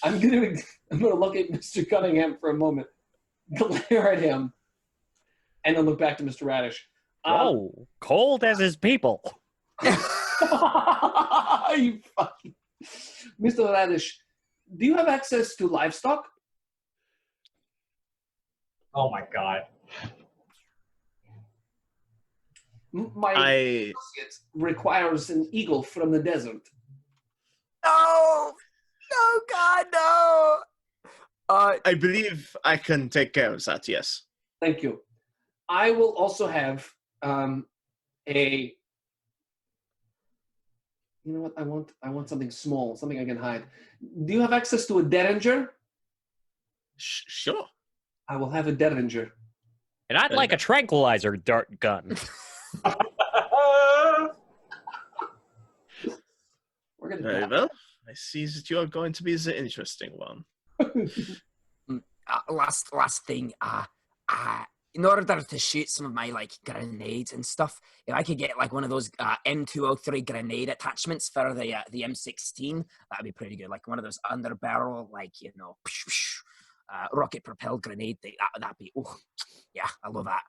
I'm gonna look at Mr. Cunningham for a moment, glare at him, and then look back to Mr. Radish. Oh, cold as his people. You fucking Mr. Radish, do you have access to livestock? Oh my god. My associate requires an eagle from the desert. No, no, God, no. I believe I can take care of that, yes. Thank you. I will also have a. You know what? I want something small, something I can hide. Do you have access to a derringer? Sure. I will have a derringer. And I'd like a tranquilizer dart gun. We're gonna Very well. I see that you're going to be the interesting one. Last thing. In order to shoot some of my like grenades and stuff, if I could get like one of those M203 grenade attachments for the M16, that'd be pretty good. Like one of those underbarrel, like rocket propelled grenade thing. That'd be yeah, I love that.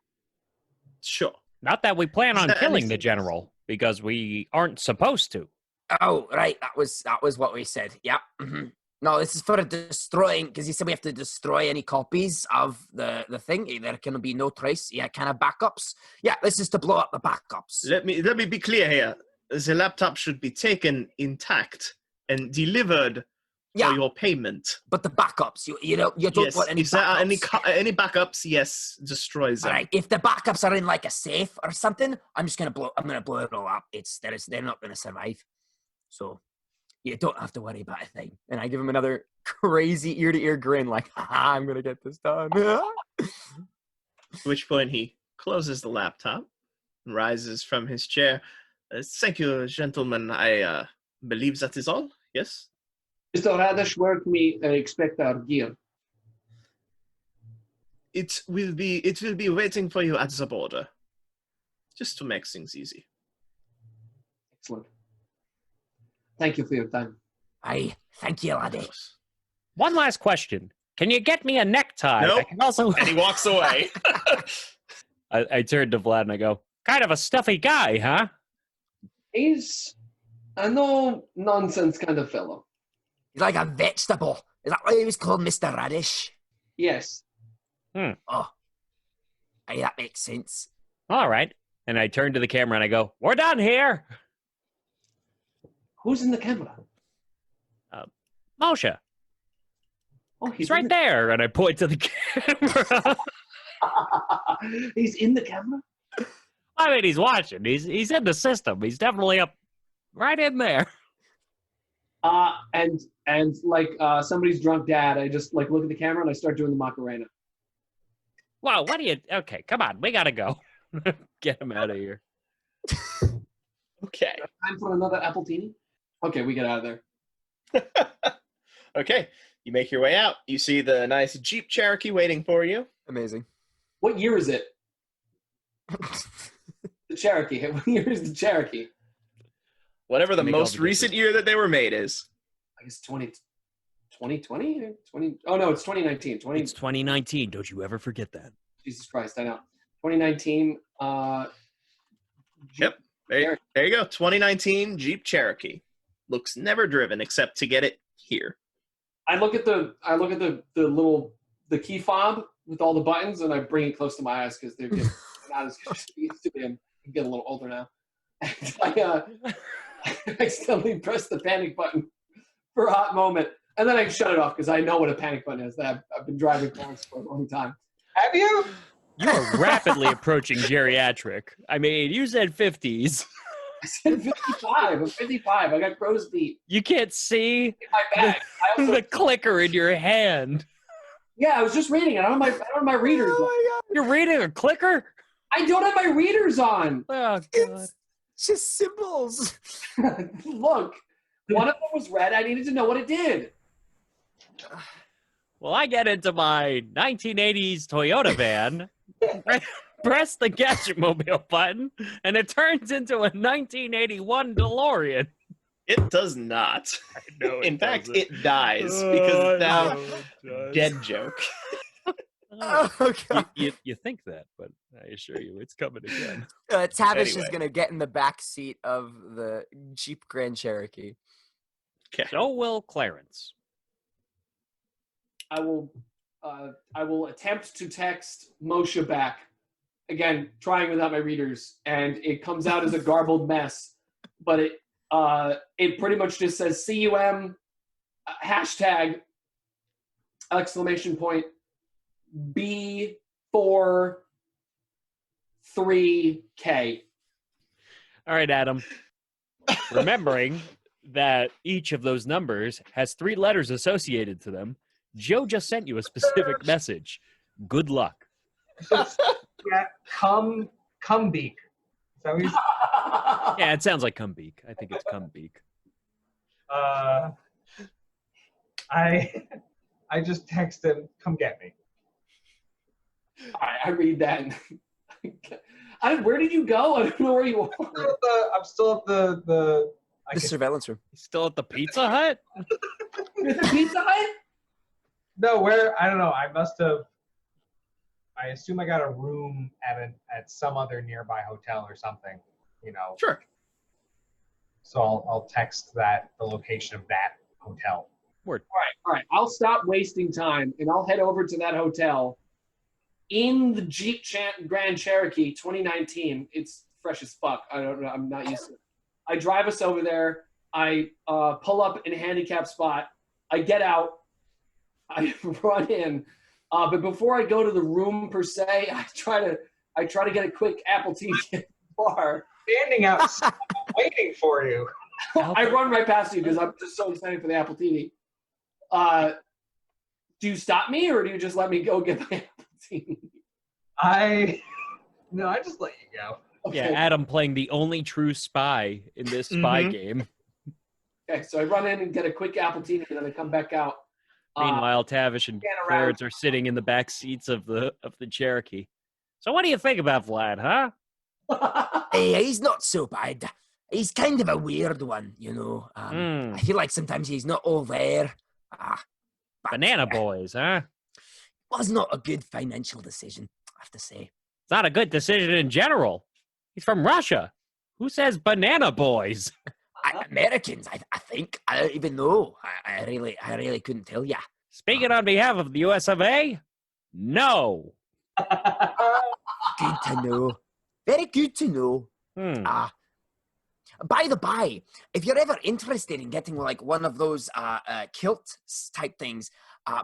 Sure. Not that we plan on there killing the anything general, because we aren't supposed to. Oh, right. That was what we said. Yeah. Mm-hmm. No, this is for destroying, because you said we have to destroy any copies of the thing. There can be no trace. Yeah, kind of backups. Yeah, this is to blow up the backups. Let me be clear here. The laptop should be taken intact and delivered Yeah, for your payment. but the backups, you don't Yes. want any If there are backups. any backups, yes, destroy them. All right, if the backups are in like a safe or something, I'm gonna blow it all up. They're not gonna survive. So you don't have to worry about a thing. And I give him another crazy ear-to-ear grin, like, I'm going to get this done. At which point he closes the laptop and rises from his chair. Thank you, gentlemen. I believe that is all. Yes? Mr. Radish, where can we expect our gear? It will be waiting for you at the border. Just to make things easy. Excellent. Thank you for your time. Aye, thank you, Of laddie. course. One last question. Can you get me a necktie? Nope. I can also... And he walks away. I turn to Vlad and I go, kind of a stuffy guy, huh? He's a no-nonsense kind of fellow. He's like a vegetable. Is that why he was called Mr. Radish? Yes. Oh, aye, that makes sense. All right. And I turn to the camera and I go, we're done here. Who's in the camera? Moshe, Oh, he's right there. And I point to the camera. He's in the camera? I mean, he's watching. He's in the system. He's definitely up right in there. And like somebody's drunk dad, I just like look at the camera and I start doing the Macarena. Wow, what do you... Okay, come on. We got to go. Get him out of here. Okay. Time for another Appletini? Okay, we get out of there. Okay. You make your way out. You see the nice Jeep Cherokee waiting for you. Amazing. What year is it? The Cherokee. What year is the Cherokee? Whatever the Make all most the recent year that they were made is. I guess 2020 or 20. Oh no, it's 2019. It's 2019. Don't you ever forget that. Jesus Christ, I know. 2019. Yep. There you go. 2019 Jeep Cherokee. Looks never driven except to get it here. I look at the little key fob with all the buttons and I bring it close to my eyes because they're just not as good as they used to be. I'm getting a little older now. And I accidentally press the panic button for a hot moment, and then I shut it off because I know what a panic button is. That I've been driving cars for a long time. Have you? You are rapidly approaching geriatric. I mean, you said 50s. I said 55. I'm 55. I got crow's feet You can't see in my bag. I also, the clicker in your hand. yeah, I was just reading it. I don't have my reader. Oh my God. You're reading a clicker? I don't have my readers on. Oh, God. It's just symbols. Look, one of them was red. I needed to know what it did. Well, I get into my 1980s Toyota van, press the Gadget Mobile button, and it turns into a 1981 DeLorean. It does not. No, In fact, it dies because it's now dead joke. Oh, God. You think that, but I assure you, it's coming again. Tavish is Anyway. going to get in the back seat of the Jeep Grand Cherokee. Okay. So will Clarence. I will attempt to text Moshe back. Again, trying without my readers, and it comes out as a garbled mess. But it pretty much just says CUM hashtag exclamation point B4 3K. All right, Adam. Remembering that each of those numbers has 3 letters associated to them, Joe just sent you a specific message. Good luck. Yeah, come beak. Is that what you said? Yeah, it sounds like Cumbeak. I think it's Cumbeak. I just text him, come get me. All right, I read that. Where did you go? I don't know where you are. I'm still at the The surveillance room. Still at the Pizza Hut? You're at the Pizza Hut? no, where I don't know. I must have. I assume I got a room at some other nearby hotel or something. You know. Sure. So I'll text the location of that hotel. All right. I'll stop wasting time, and I'll head over to that hotel in the Jeep Grand Cherokee 2019. It's fresh as fuck. I don't know. I'm not used to it. I drive us over there. I pull up in a handicap spot. I get out. I run in. But before I go to the room per se, I try to get a quick apple tea at the bar. Standing out, waiting for you. I run right past you because I'm just so excited for the Apple TV. Do you stop me or do you just let me go get my Apple TV? I just let you go. Okay. Yeah, Adam playing the only true spy in this spy game. Okay, so I run in and get a quick Apple TV and then I come back out. Meanwhile, Tavish and stand around. Clarence are sitting in the back seats of the Cherokee. So what do you think about Vlad, huh? Hey, he's not so bad. He's kind of a weird one, you know. I feel like sometimes he's not all there. But, Banana Boys, huh? was not a good financial decision, I have to say. It's not a good decision in general. He's from Russia. Who says Banana Boys? Americans, I think. I don't even know. I really couldn't tell ya. Speaking on behalf of the US of A, no. Good to know. Very good to know. By the by, if you're ever interested in getting like one of those kilt type things,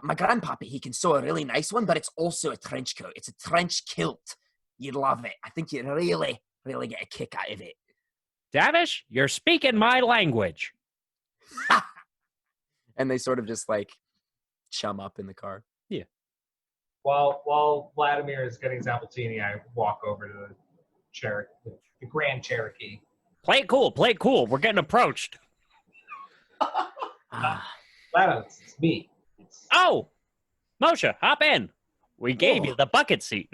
my grandpappy, he can sew a really nice one, but it's also a trench coat. It's a trench kilt. You'd love it. I think you'd really, really get a kick out of it. Tavish, you're speaking my language. And they sort of just like chum up in the car. While Vladimir is getting his appletini, I walk over to the Grand Cherokee. Play it cool. We're getting approached. Vladimir, it's me. Oh, Moshe, hop in. We gave you the bucket seat.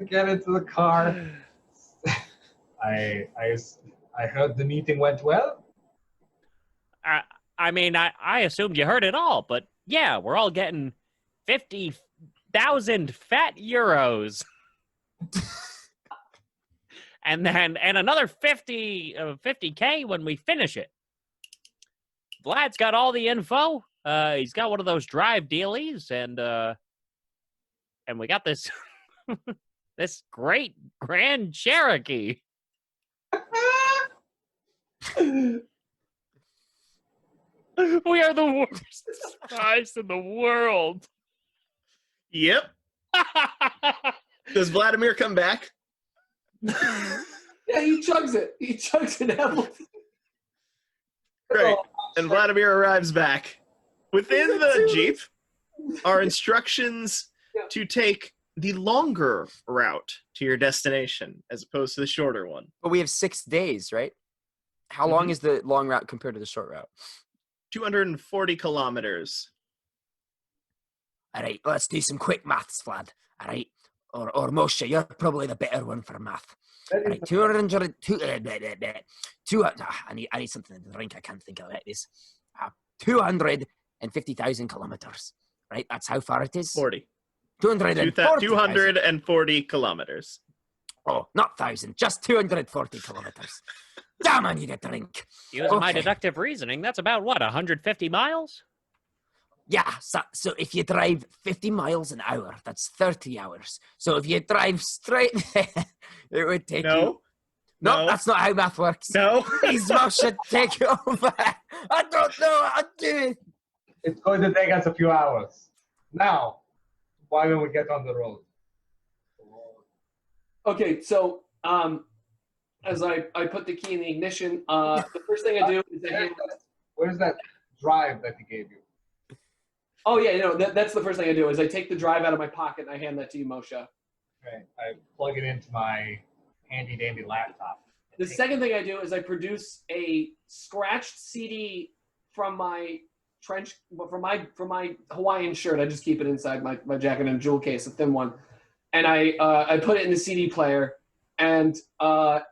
I get into the car. I heard the meeting went well. I mean, I assumed you heard it all, but yeah, we're all getting 50,000 fat euros. and another 50K when we finish it. Vlad's got all the info. He's got one of those drive dealies, and we got this this great Grand Cherokee. We are the worst spies in the world. Yep. Does Vladimir come back? Yeah, he chugs it. He chugs an apple. Great. And Vladimir arrives back. Within the Jeep are instructions Yeah. to take the longer route to your destination as opposed to the shorter one. But we have 6 days, right? How long is the long route compared to the short route? 240 kilometers. All right, let's do some quick maths, Vlad. All right, or Moshe, you're probably the better one for math. All right, 200, I need something to drink. I can't think of it. It's 250,000 kilometers. Right, that's how far it is. 40. 240 kilometers. Oh, not thousand, just 240 kilometers. Damn, I need a drink. Using my deductive reasoning, that's about, what, 150 miles? Yeah, so if you drive 50 miles an hour, that's 30 hours. So if you drive straight there, it would take you... No, that's not how math works. No. Please, Moshe, take it over. I don't know what I'm doing. It's going to take us a few hours. Now, why don't we get on the road? Okay, so as I put the key in the ignition, the first thing I do is Where's that drive that he gave you? Oh yeah, that's the first thing I do is I take the drive out of my pocket and I hand that to you, Moshe. Okay, I plug it into my handy dandy laptop. The second thing I do is I produce a scratched CD from my from my Hawaiian shirt. I just keep it inside my jacket in a jewel case, a thin one, and I put it in the CD player, and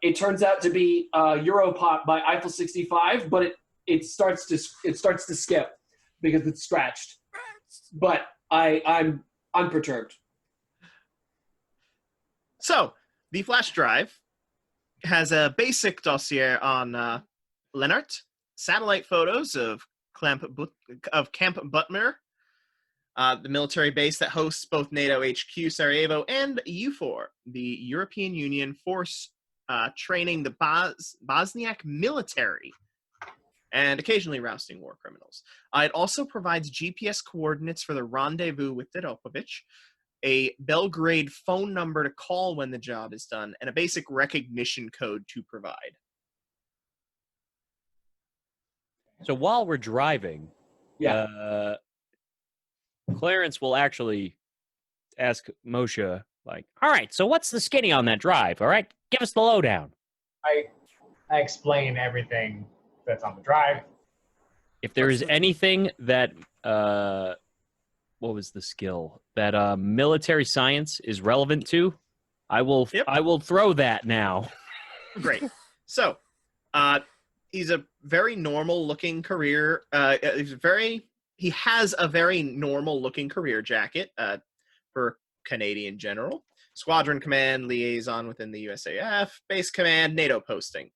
it turns out to be Europop by Eiffel 65, but it starts to skip because it's scratched. But I'm unperturbed. So the flash drive has a basic dossier on Lennart, satellite photos of Camp Butmer, the military base that hosts both NATO HQ Sarajevo and EUFOR, the European Union force training the Bosniak military and occasionally rousting war criminals. It also provides GPS coordinates for the rendezvous with Dedopovic, a Belgrade phone number to call when the job is done, and a basic recognition code to provide. So while we're driving, Clarence will actually ask Moshe, like, all right, so what's the skinny on that drive? All right, give us the lowdown. I explain everything that's on the drive. If there is anything that, what was the skill that military science is relevant to, I will throw that now. Great. So, he's a very normal-looking career. He has a very normal-looking career jacket for Canadian general. Squadron command, liaison within the USAF, base command, NATO posting.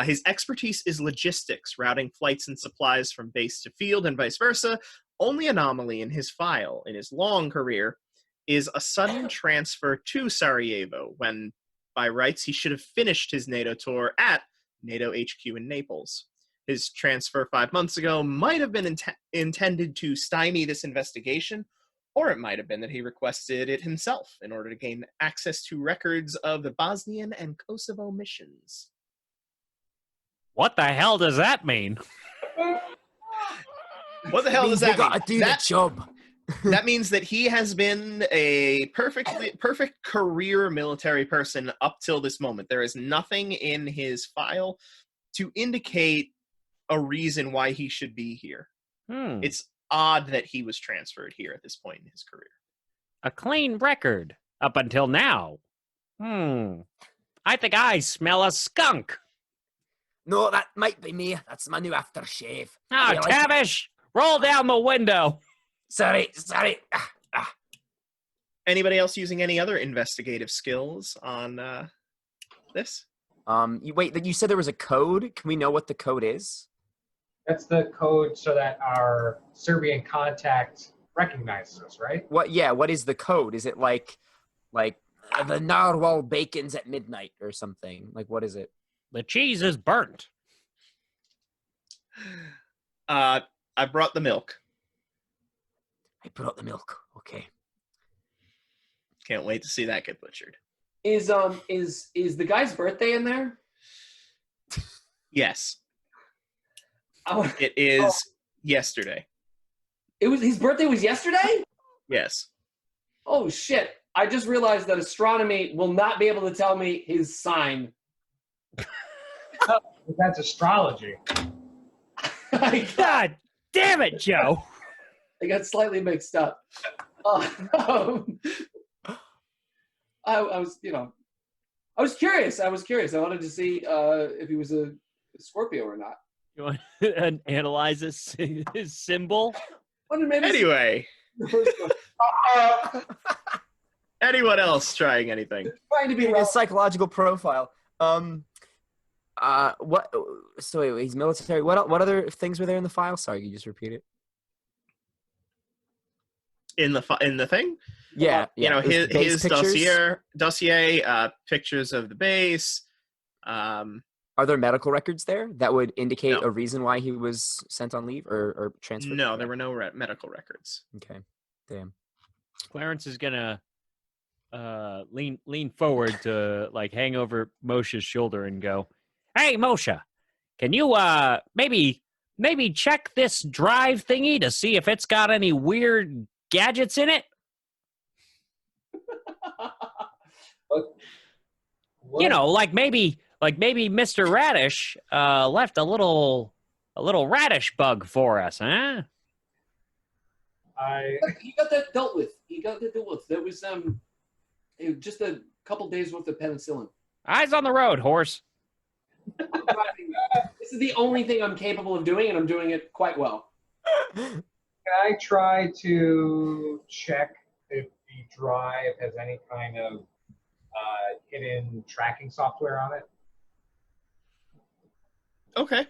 His expertise is logistics, routing flights and supplies from base to field and vice versa. Only anomaly in his file, in his long career, is a sudden transfer to Sarajevo, when, by rights, he should have finished his NATO tour at NATO HQ in Naples. His transfer 5 months ago might have been intended to stymie this investigation, or it might have been that he requested it himself in order to gain access to records of the Bosnian and Kosovo missions. What the hell does that mean? What the hell does that mean? We gotta do the job. That means that he has been a perfect career military person up till this moment. There is nothing in his file to indicate a reason why he should be here. It's odd that he was transferred here at this point in his career. A clean record up until now. I think I smell a skunk. No, that might be me. That's my new aftershave. Oh, Tavish, roll down the window. Sorry. Anybody else using any other investigative skills on this? You said there was a code. Can we know what the code is? That's the code so that our Serbian contact recognizes us, right? What is the code? Is it like The narwhal bacon's at midnight or something. Like, what is it? The cheese is burnt. I brought the milk. I brought the milk. Okay. Can't wait to see that get butchered. Is the guy's birthday in there? Yes. Oh, It is yesterday. His birthday was yesterday? Yes. Oh shit! I just realized that astronomy will not be able to tell me his sign. That's astrology. God damn it, Joe. I got slightly mixed up. I was, I was curious. I wanted to see if he was a Scorpio or not. You want to analyze his symbol? Wonder maybe Anyway, the first one. anyone else trying anything? Trying to be A psychological profile. What? So wait, he's military. What other things were there in the file? Sorry, can you just repeat it? In the thing? Yeah, You know, it was his base pictures? dossier, pictures of the base. Are there medical records there that would indicate No. a reason why he was sent on leave or transferred? No, there were no medical records. Okay, damn. Clarence is gonna lean forward to like hang over Moshe's shoulder and go, "Hey, Moshe, can you maybe check this drive thingy to see if it's got any weird gadgets in it? What? You know, like maybe Mr. Radish left a little radish bug for us, huh?" He got that dealt with. There was just a couple days worth of penicillin. Eyes on the road, horse. This is the only thing I'm capable of doing, and I'm doing it quite well. Can I try to check if the drive has any kind of hidden tracking software on it Okay.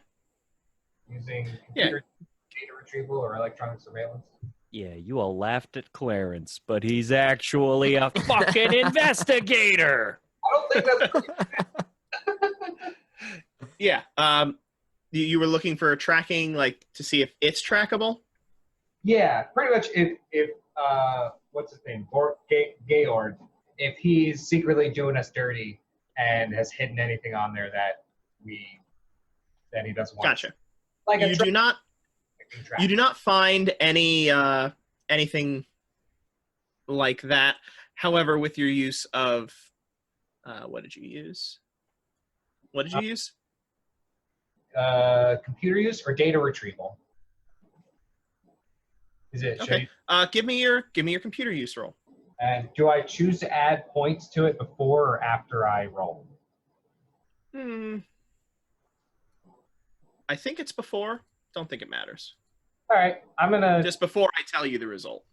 using computer data retrieval or electronic surveillance? Yeah, you all laughed at Clarence, but he's actually a fucking investigator. I don't think that's. Yeah. You were looking for tracking, like to see if it's trackable. Yeah, pretty much. If what's his name, Georg, if he's secretly doing us dirty and has hidden anything on there that he doesn't want. Gotcha. Like You do not find anything like that. However, with your use of what did you use? Computer use or data retrieval. Is it? Okay. Give me your computer use roll. And do I choose to add points to it before or after I roll? I think it's before. Don't think it matters. All right, I'm gonna Just before I tell you the result.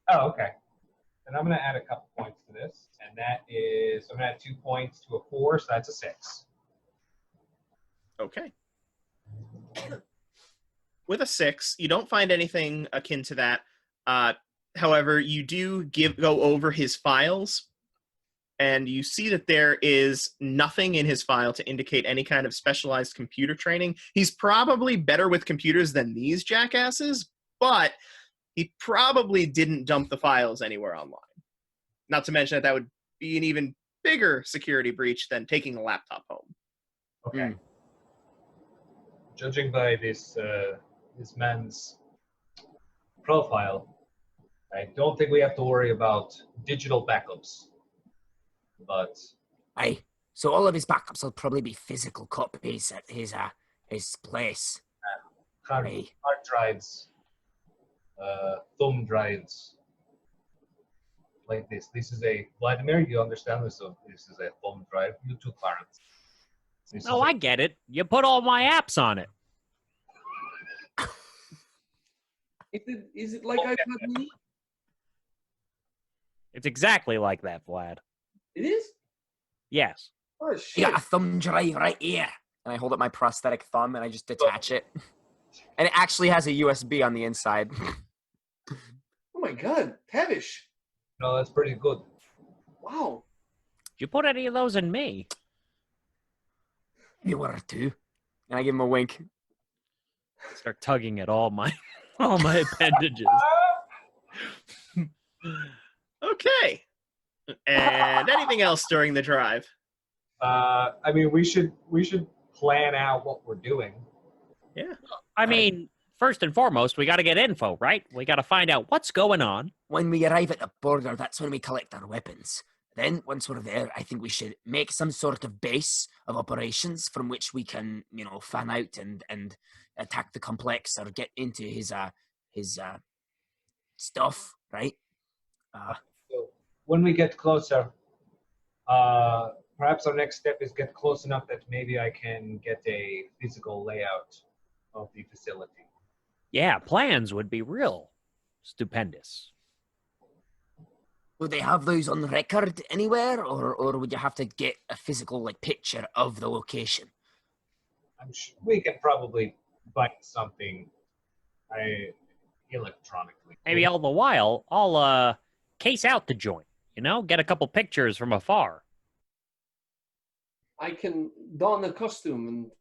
Oh, okay. Then I'm gonna add a couple points to this, and that is I'm gonna add 2 points to a 4, so that's a 6. Okay. With a 6, you don't find anything akin to that. However, you do go over his files, and you see that there is nothing in his file to indicate any kind of specialized computer training. He's probably better with computers than these jackasses, but he probably didn't dump the files anywhere online. Not to mention that would be an even bigger security breach than taking a laptop home. Okay. Judging by this man's profile, I don't think we have to worry about digital backups. But Aye. So all of his backups will probably be physical copies at his place. hard Aye. drives, thumb drives, like this. This is a Vladimir. You understand this? So this is a thumb drive. You too, Clarence. Oh, I get it. You put all my apps on it. Is it like iPod Mini? It's exactly like that, Vlad. It is? Yes. Oh, You shit. got a thumb drive right here. And I hold up my prosthetic thumb and I just detach it. And it actually has a USB on the inside. Oh my god, Tavish. No, that's pretty good. Wow. Did you put any of those in me? You were too. And I give him a wink. Start tugging at all my appendages. Okay. And anything else during the drive? I mean, we should plan out what we're doing. Yeah. I mean, first and foremost, we got to get info, right? We got to find out what's going on. When we arrive at the border, that's when we collect our weapons. Then, once we're there, I think we should make some sort of base of operations from which we can, fan out and attack the complex or get into his stuff, right? So when we get closer, perhaps our next step is get close enough that maybe I can get a physical layout of the facility. Yeah, plans would be real stupendous. Would they have those on record anywhere, or would you have to get a physical picture of the location? I'm sure we can probably find something electronically. Maybe all the while, I'll case out the joint, get a couple pictures from afar. I can don the costume and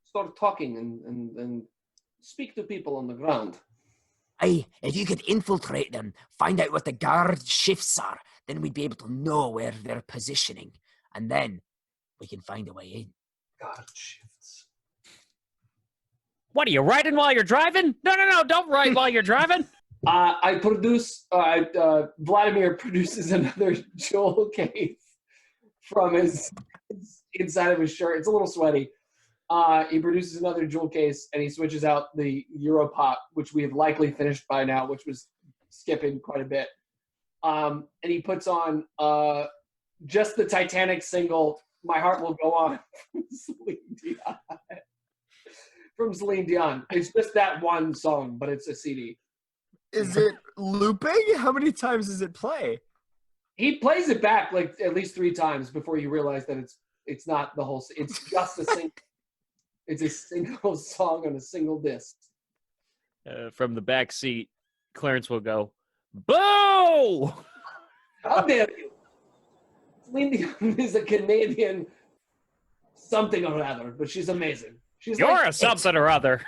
start talking and speak to people on the ground. Aye, if you could infiltrate them, find out what the guard shifts are, then we'd be able to know where they're positioning, and then we can find a way in. Guard shifts. What, are you writing while you're driving? No, don't write while you're driving. Vladimir produces another jewel case from his inside of his shirt. It's a little sweaty. He produces another jewel case, and he switches out the Europop, which we have likely finished by now, which was skipping quite a bit. And he puts on just the Titanic single, My Heart Will Go On, from Celine Dion. It's just that one song, but it's a CD. Is it looping? How many times does it play? He plays it back at least 3 times before you realize that it's not the whole. It's just a single. It's a single song on a single disc. From the back seat, Clarence will go, "Boo!" How dare you? Celine Dion is a Canadian something or other, but she's amazing. She's You're a something or other.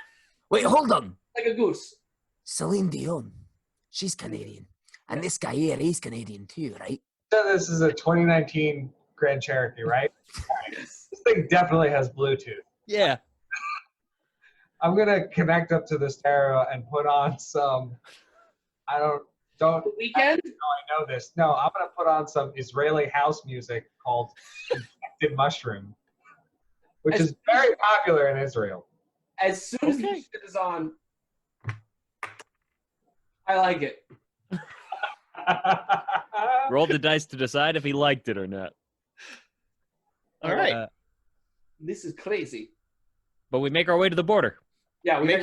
Wait, hold on. like a goose. Celine Dion, she's Canadian. And this guy here, he's Canadian too, right? So this is a 2019 Grand Cherokee, right? This thing definitely has Bluetooth. Yeah. I'm gonna connect up to the stereo and put on some. Don't. The Weekend? I know this. No, I'm gonna put on some Israeli house music called "Infected Mushroom," which is very popular in Israel. As soon as the shit is on, I like it. Rolled the dice to decide if he liked it or not. All right. This is crazy. But we make our way to the border. Yeah, You make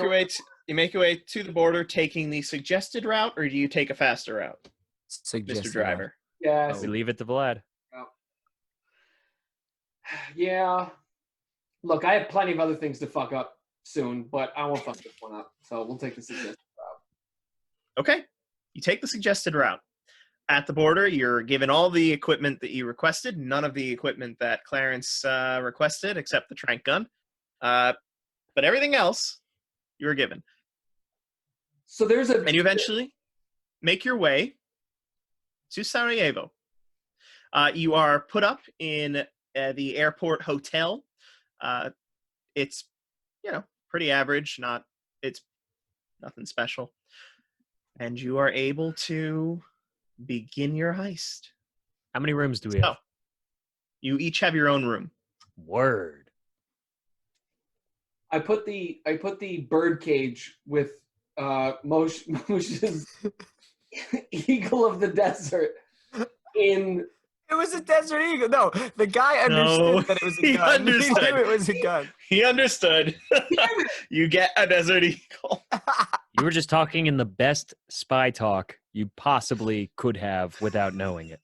your way to the border, taking the suggested route, or do you take a faster route, Mr. Driver? Yes. We leave it to Vlad. Yeah. Look, I have plenty of other things to fuck up soon, but I won't fuck this one up. So we'll take the suggested route. Okay. You take the suggested route. At the border, you're given all the equipment that you requested, none of the equipment that Clarence requested, except the trank gun. But everything else, you were given. So there's a... And you eventually make your way to Sarajevo. You are put up in the airport hotel. It's, pretty average. It's nothing special. And you are able to begin your heist. How many rooms do we have? You each have your own room. Word. I put the bird cage with Moshe's Eagle of the Desert in. It was a Desert Eagle. No, the guy understood that it was a he gun. understood. He knew it was a gun. He understood. You get a Desert Eagle. You were just talking in the best spy talk you possibly could have without knowing it.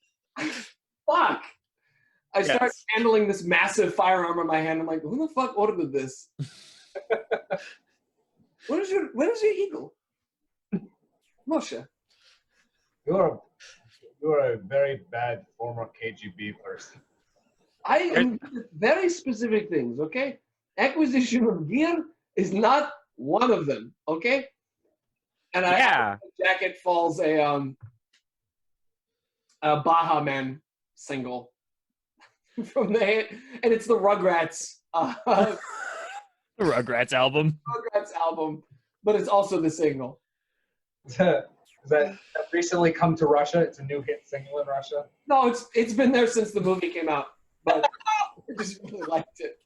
Fuck! I start Yes. handling this massive firearm in my hand. I'm like, who the fuck ordered this? Where's your eagle? Moshe. You're a very bad former KGB person. I am very specific things, okay? Acquisition of gear is not one of them, okay? And Yeah. the jacket falls a Baha Man single from the hand, and it's the Rugrats The Rugrats album. Rugrats album but it's also the signal. Does that recently come to Russia? It's a new hit single in Russia. No, it's been there since the movie came out, but I just really liked it.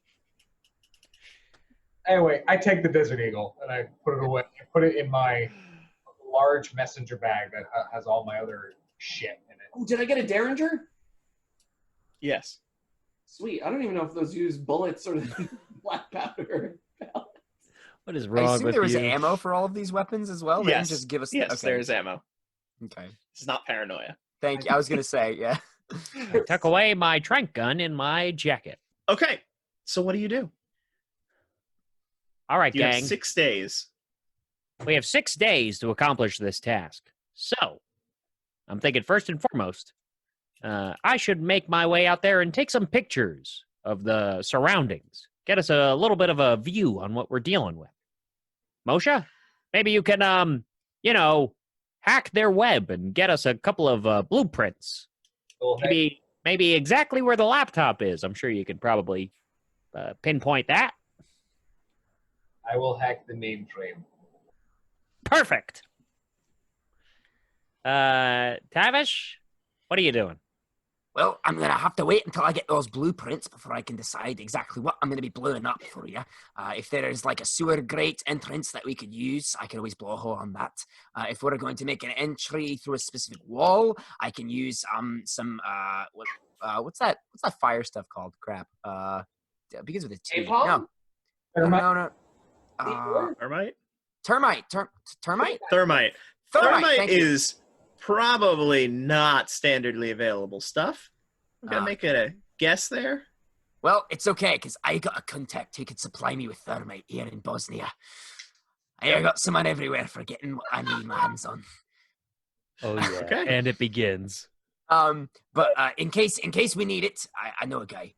Anyway, I take the Desert Eagle and I put it away. I put it in my large messenger bag that has all my other shit in it. Oh, did I get a Derringer? Yes. Sweet. I don't even know if those use bullets or black powder. What is I wrong assume with there was you? ammo for all of these weapons as well. They didn't Yes. just give us. Yes, okay. there's ammo. Okay. It's not paranoia. Thank you. I was gonna say, yeah. I tuck away my trank gun in my jacket. Okay. So what do you do? All right, You have gang. 6 days. We have 6 days to accomplish this task. So, I'm thinking first and foremost, I should make my way out there and take some pictures of the surroundings. Get us a little bit of a view on what we're dealing with. Moshe, maybe you can, hack their web and get us a couple of blueprints. Well, hey, Maybe exactly where the laptop is. I'm sure you could probably pinpoint that. I will hack the mainframe. Perfect. Tavish, what are you doing? Well, I'm going to have to wait until I get those blueprints before I can decide exactly what I'm going to be blowing up for you. If there is like a sewer grate entrance that we could use, I can always blow a hole on that. If we're going to make an entry through a specific wall, I can use some what's that fire stuff called? Crap. It begins with a T. Napalm? No. Thermite? Termite. Thermite. Thermite, thank you. is probably not standardly available stuff. I'm going to make a guess there. Well, it's okay, because I got a contact who could supply me with thermite here in Bosnia. I got someone everywhere for getting what I need my hands on. Oh, yeah. Okay. And it begins. But in case we need it, I know a guy.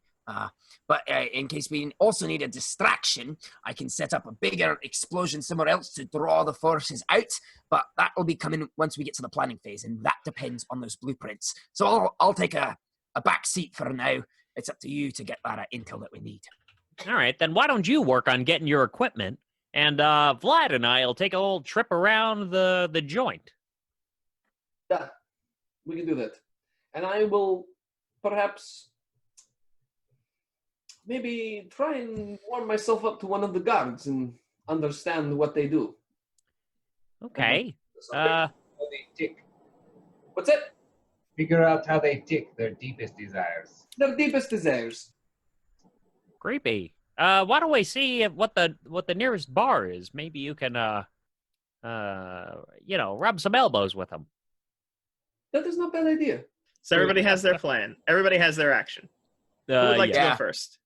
But in case we also need a distraction, I can set up a bigger explosion somewhere else to draw the forces out. But that will be coming once we get to the planning phase, and that depends on those blueprints. So I'll take a back seat for now. It's up to you to get that intel that we need. All right, then why don't you work on getting your equipment, and Vlad and I will take a little trip around the joint. Yeah, we can do that. And I will perhaps maybe try and warm myself up to one of the guards and understand what they do. Okay. How they tick. What's it? Figure out how they tick, their deepest desires. Their deepest desires. Creepy. Why don't we see what the nearest bar is? Maybe you can rub some elbows with them. That is not a bad idea. So everybody has their plan. Everybody has their action. Who would like to yeah. go first?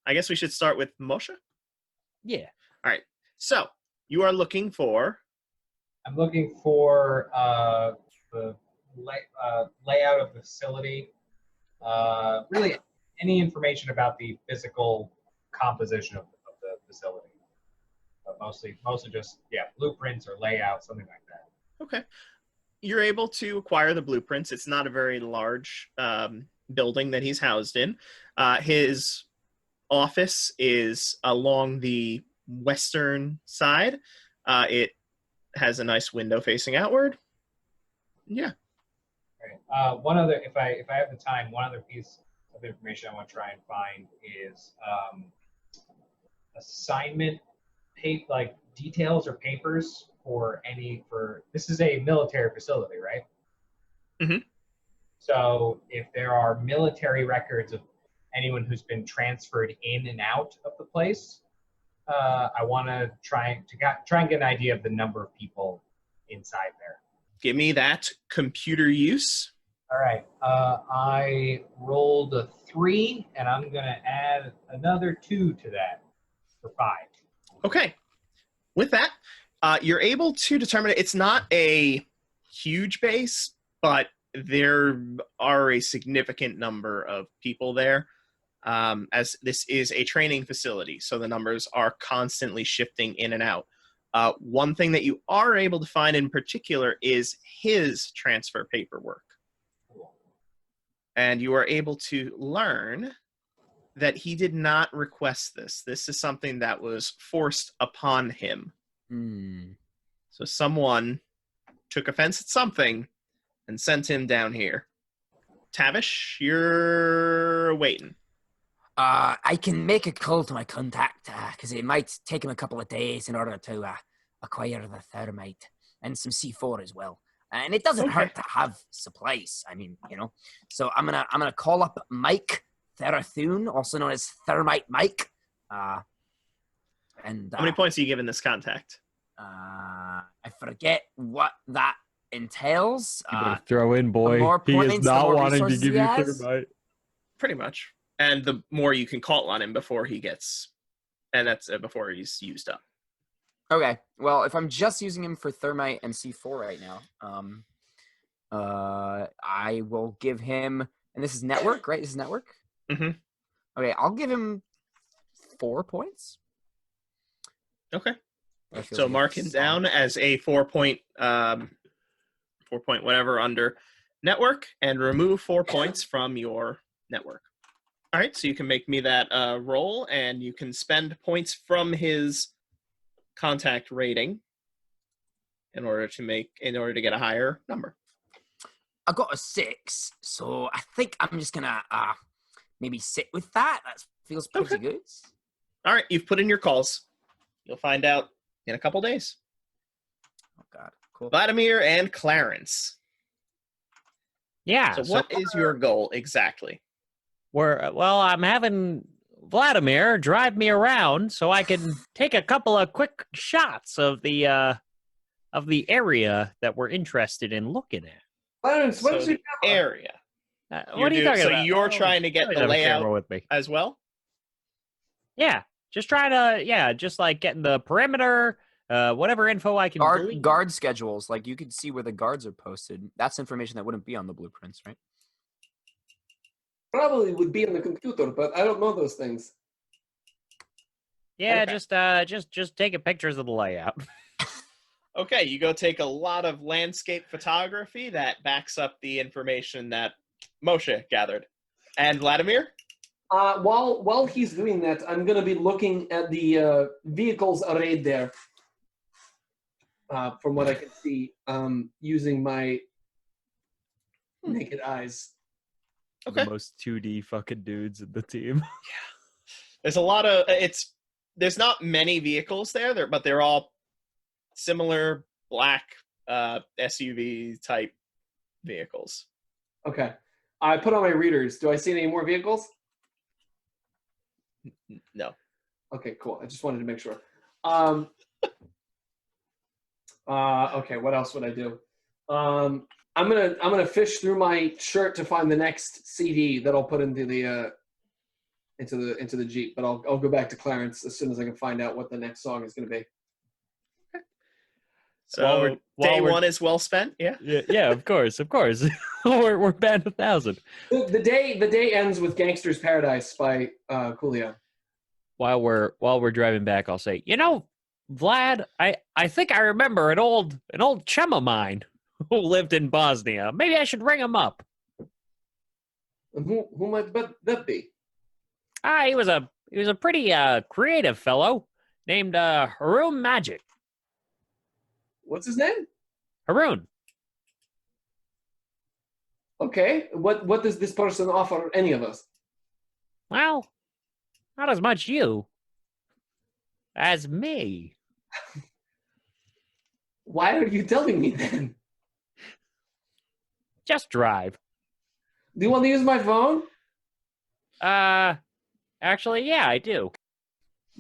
I guess we should start with Moshe. Yeah. All right. So you are looking for. I'm looking for the layout of the facility. Really, any information about the physical composition of the facility. But mostly just blueprints or layout, something like that. Okay. You're able to acquire the blueprints. It's not a very large building that he's housed in. His office is along the western side. It has a nice window facing outward. Yeah. Right. One other, if I have the time, one other piece of information I want to try and find is assignment like details or papers for this is a military facility, right? Mm-hmm. So if there are military records of anyone who's been transferred in and out of the place, I want to try and get an idea of the number of people inside there. Give me that computer use. All right. I rolled a 3, and I'm going to add another 2 to that for 5. Okay. With that, you're able to determine it's not a huge base, but there are a significant number of people there, as this is a training facility, so the numbers are constantly shifting in and out. One thing that you are able to find in particular is his transfer paperwork. And you are able to learn that he did not request this. This is something that was forced upon him So someone took offense at something and sent him down here. Tavish, you're waiting. I can make a call to my contact because it might take him a couple of days in order to acquire the thermite and some C4 as well. And it doesn't hurt to have supplies. I mean, So I'm gonna call up Mike Therathune, also known as Thermite Mike. And how many points are you giving this contact? I forget what that entails. You better throw in, boy. more He points, is the not more wanting to resources give he you has? thermite. Pretty much. And the more you can call on him before he gets, and that's before he's used up. Okay. Well, if I'm just using him for thermite and C4 right now, I will give him, and this is network, right? This is network? Mm-hmm. Okay, I'll give him 4 points. Okay. That feels So like mark a him solid- down as a 4 point, whatever under network, and remove 4 points from your network. All right, so you can make me that roll, and you can spend points from his contact rating in order to get a higher number. I got a 6, so I think I'm just gonna maybe sit with that. That feels pretty good. All right, you've put in your calls. You'll find out in a couple days. Oh God, cool. Vladimir and Clarence. Yeah. So what is your goal exactly? I'm having Vladimir drive me around so I can take a couple of quick shots of the area that we're interested in looking at. Clarence, So what's your the area. What are you talking so about? you're trying to get Always the have a layout camera with me. as well? Yeah, just trying to, just like getting the perimeter, whatever info I can glean. guard schedules, like you could see where the guards are posted. That's information that wouldn't be on the blueprints, right? probably would be on the computer, but I don't know those things. Yeah, Okay. just taking pictures of the layout. Okay, you go take a lot of landscape photography that backs up the information that Moshe gathered. And Vladimir? While he's doing that, I'm gonna be looking at the vehicles arrayed there. From what I can see, using my naked eyes. Okay. The most 2D fucking dudes in the team. There's a lot of there's not many vehicles there, but they're all similar black SUV type vehicles. Okay. I put on my readers. Do I see any more vehicles? No. Okay, cool. I just wanted to make sure. Okay, what else would I do? I'm gonna fish through my shirt to find the next CD that I'll put into the Jeep. But I'll go back to Clarence as soon as I can find out what the next song is gonna be. So day one is well spent. Yeah. Yeah, of course. we're banned 1,000. The day ends with "Gangster's Paradise" by Coolio. While we're driving back, I'll say, Vlad, I think I remember an old chum of mine who lived in Bosnia. Maybe I should ring him up. And who might that be? He was a pretty creative fellow named Haroon Magic. What's his name? Haroon. Okay. What does this person offer any of us? Well, not as much you as me. Why are you telling me then? Just drive. Do you want to use my phone? Actually, yeah, I do.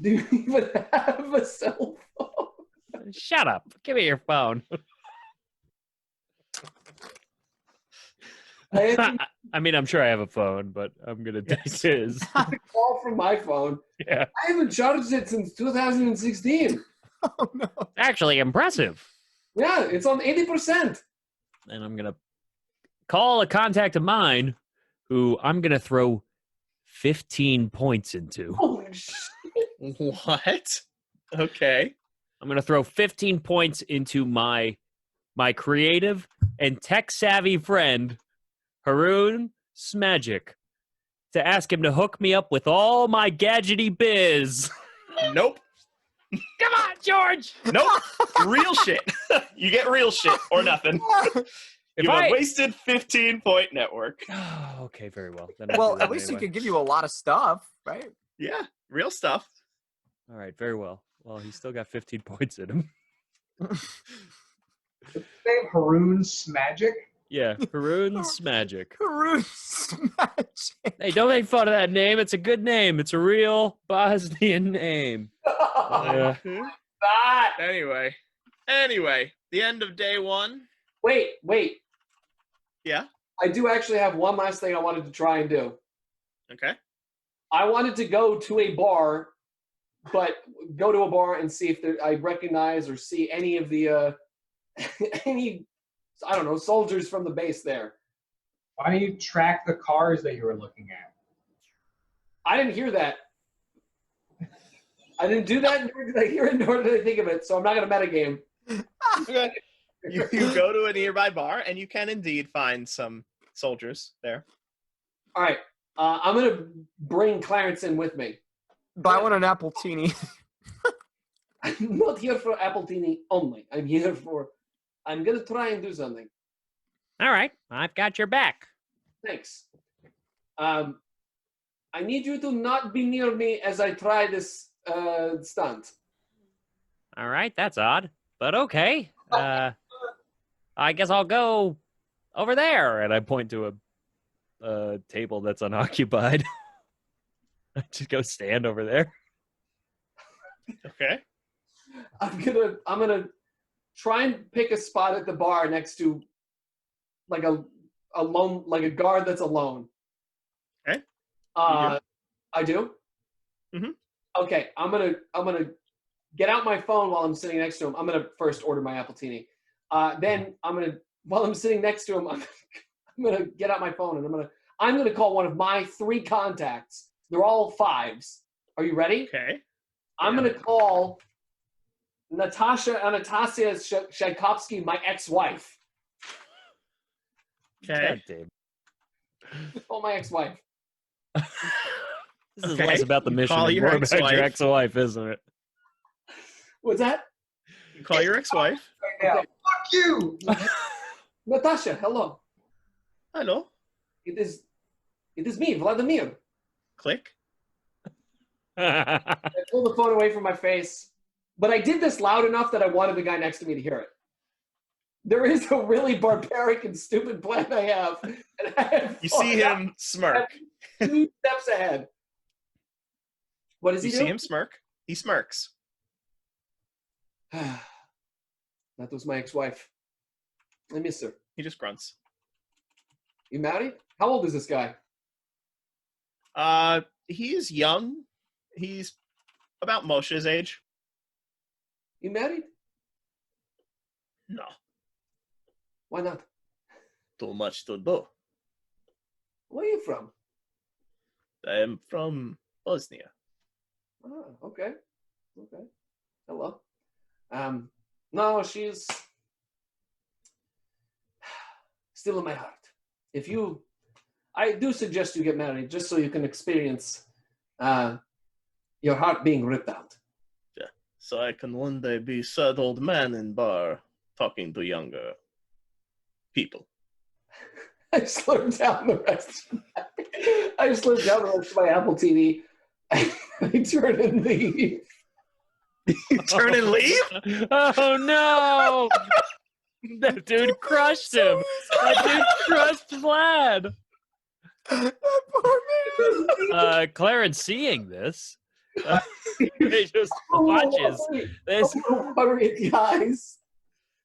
Do you even have a cell phone? Shut up. Give me your phone. I mean, I'm sure I have a phone, but I'm going to take his. I call from my phone. Yeah. I haven't charged it since 2016. Oh no. Actually, impressive. Yeah, it's on 80%. And I'm going to call a contact of mine who I'm going to throw 15 points into. Holy shit. What? Okay. I'm going to throw 15 points into my creative and tech-savvy friend, Haroon Smagic, to ask him to hook me up with all my gadgety biz. Nope. Come on, George. Nope. Real shit. You get real shit or nothing. If You have wasted 15-point network. Okay, very well. Then I'll Well, do that at least anyway. it could give you a lot of stuff, right? Yeah, real stuff. All right, very well. Well, he's still got 15 points in him. Name Haroon's Magic. Yeah, Haroon's Magic. Haroon's Magic. Hey, don't make fun of that name. It's a good name. It's a real Bosnian name. That. Anyway, the end of day 1. Wait. Yeah. I do actually have one last thing I wanted to try and do. Okay. I wanted to go to a bar, but go to a bar and see if I recognize or see any of the any, I don't know, soldiers from the base there. Why don't you track the cars that you were looking at? I didn't hear that. I didn't do that, nor did I hear it, nor did I think of it, so I'm not going to metagame. Okay. You go to a nearby bar, and you can indeed find some soldiers there. All right. I'm going to bring Clarence in with me. Buy one an Appletini. I'm not here for Appletini only. I'm going to try and do something. All right, I've got your back. Thanks. I need you to not be near me as I try this stunt. All right, that's odd, but okay. I guess I'll go over there, and I point to a table that's unoccupied. I just go stand over there. Okay. I'm gonna try and pick a spot at the bar next to like a guard that's alone. Okay. I do. Mhm. Okay, I'm gonna get out my phone while I'm sitting next to him. I'm gonna first order my Appletini. Then while I'm sitting next to him, I'm gonna get out my phone and I'm gonna call one of my 3 contacts. They're all 5s. Are you ready? Okay. I'm gonna call Anastasia Tchaikovsky, my ex-wife. Okay. God damn. Call my ex-wife. This is Okay, less about the you mission call and your more about your ex-wife. ex-wife, isn't it? What's that? You call your ex-wife. Yeah. Fuck you! Natasha, hello. Hello. It is me, Vladimir. Click. I pulled the phone away from my face, but I did this loud enough that I wanted the guy next to me to hear it. There is a really barbaric and stupid plan I have. And I have You see him smirk. 2 steps ahead. What does he You do? see him smirk. He smirks. That was my ex-wife. I miss her. He just grunts. You married? How old is this guy? He's young. He's about Moshe's age. You married? No. Why not? Too much to do. Where are you from? I am from Bosnia. Oh, okay. Hello. No, she's still in my heart. I do suggest you get married just so you can experience your heart being ripped out. Yeah. So I can one day be sad old man in bar talking to younger people. I slurred down the rest of my Apple TV. I turn and leave. Turn and leave? Oh no! That dude crushed him. That dude crushed Vlad. That poor man. Clarence seeing this, he just watches this. Water in the eyes.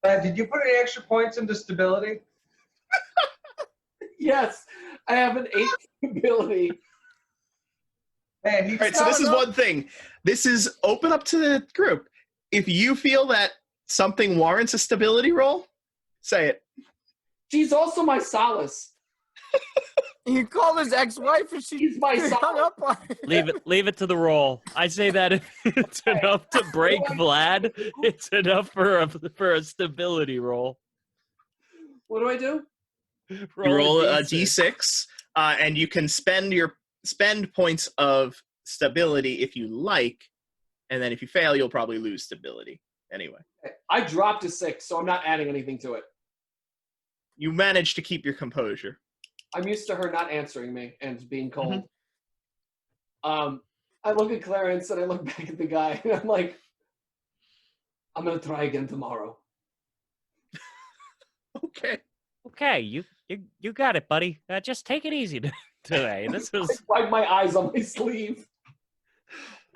Did you put any extra points into stability? Yes, I have an 8 ability. Man, All right, so this is one thing. This is open up to the group. If you feel that something warrants a stability roll, say it. She's also my solace. He called his ex-wife and She's my hung son. up on him. Leave it to the roll. I say that if it's enough to break Vlad, it's enough for a stability roll. What do I do? You roll a d6, and you can spend points of stability if you like And then if you fail, you'll probably lose stability. Anyway, I dropped a 6, so I'm not adding anything to it. you managed to keep your composure. I'm used to her not answering me and being cold. Mm-hmm. I look at Clarence and I look back at the guy and I'm like, I'm gonna try again tomorrow. Okay. Okay, you got it, buddy. Just take it easy today. This I is wipe my eyes on my sleeve.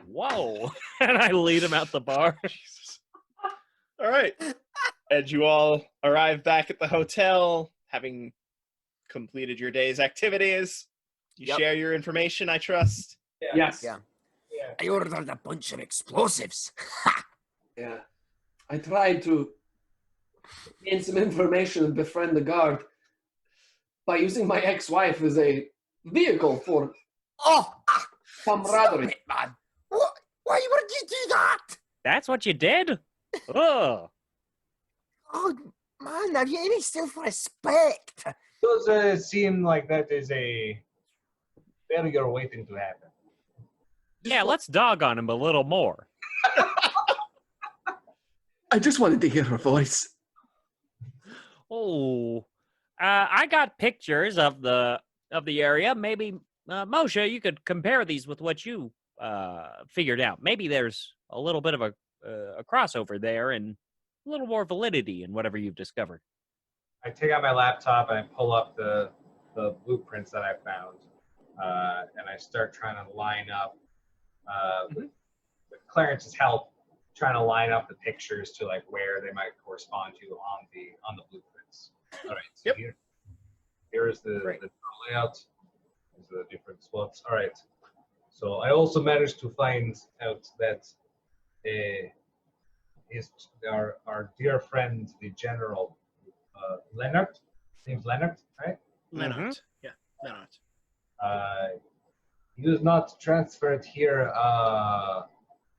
whoa, and I lead him out the bar. Jesus. All right. And you all arrive back at the hotel, having completed your day's activities. You Yep. share your information, I trust. Yes. Yeah. I ordered a bunch of explosives. Ha! Yeah. I tried to gain some information and befriend the guard by using my ex-wife as a vehicle for Oh, stop camaraderie. it, man. What? Why would you do that? That's what you did? Oh, Oh, man, have you any self-respect? Does seem like that is a failure waiting to happen. yeah. Let's dog on him a little more. I just wanted to hear her voice. Oh, I got pictures of the area. Maybe Moshe, you could compare these with what you figured out. Maybe there's a little bit of a crossover there and a little more validity in whatever you've discovered. I take out my laptop and I pull up the blueprints that I found, and I start trying to line up with Clarence's help, trying to line up the pictures to like where they might correspond to on the blueprints. All right, so Yep. here is the Great. layout. These are the different spots. All right. So I also managed to find out that our dear friend, the General Leonard, name's Leonard, right? Leonard. Yeah, Leonard. He was not transferred here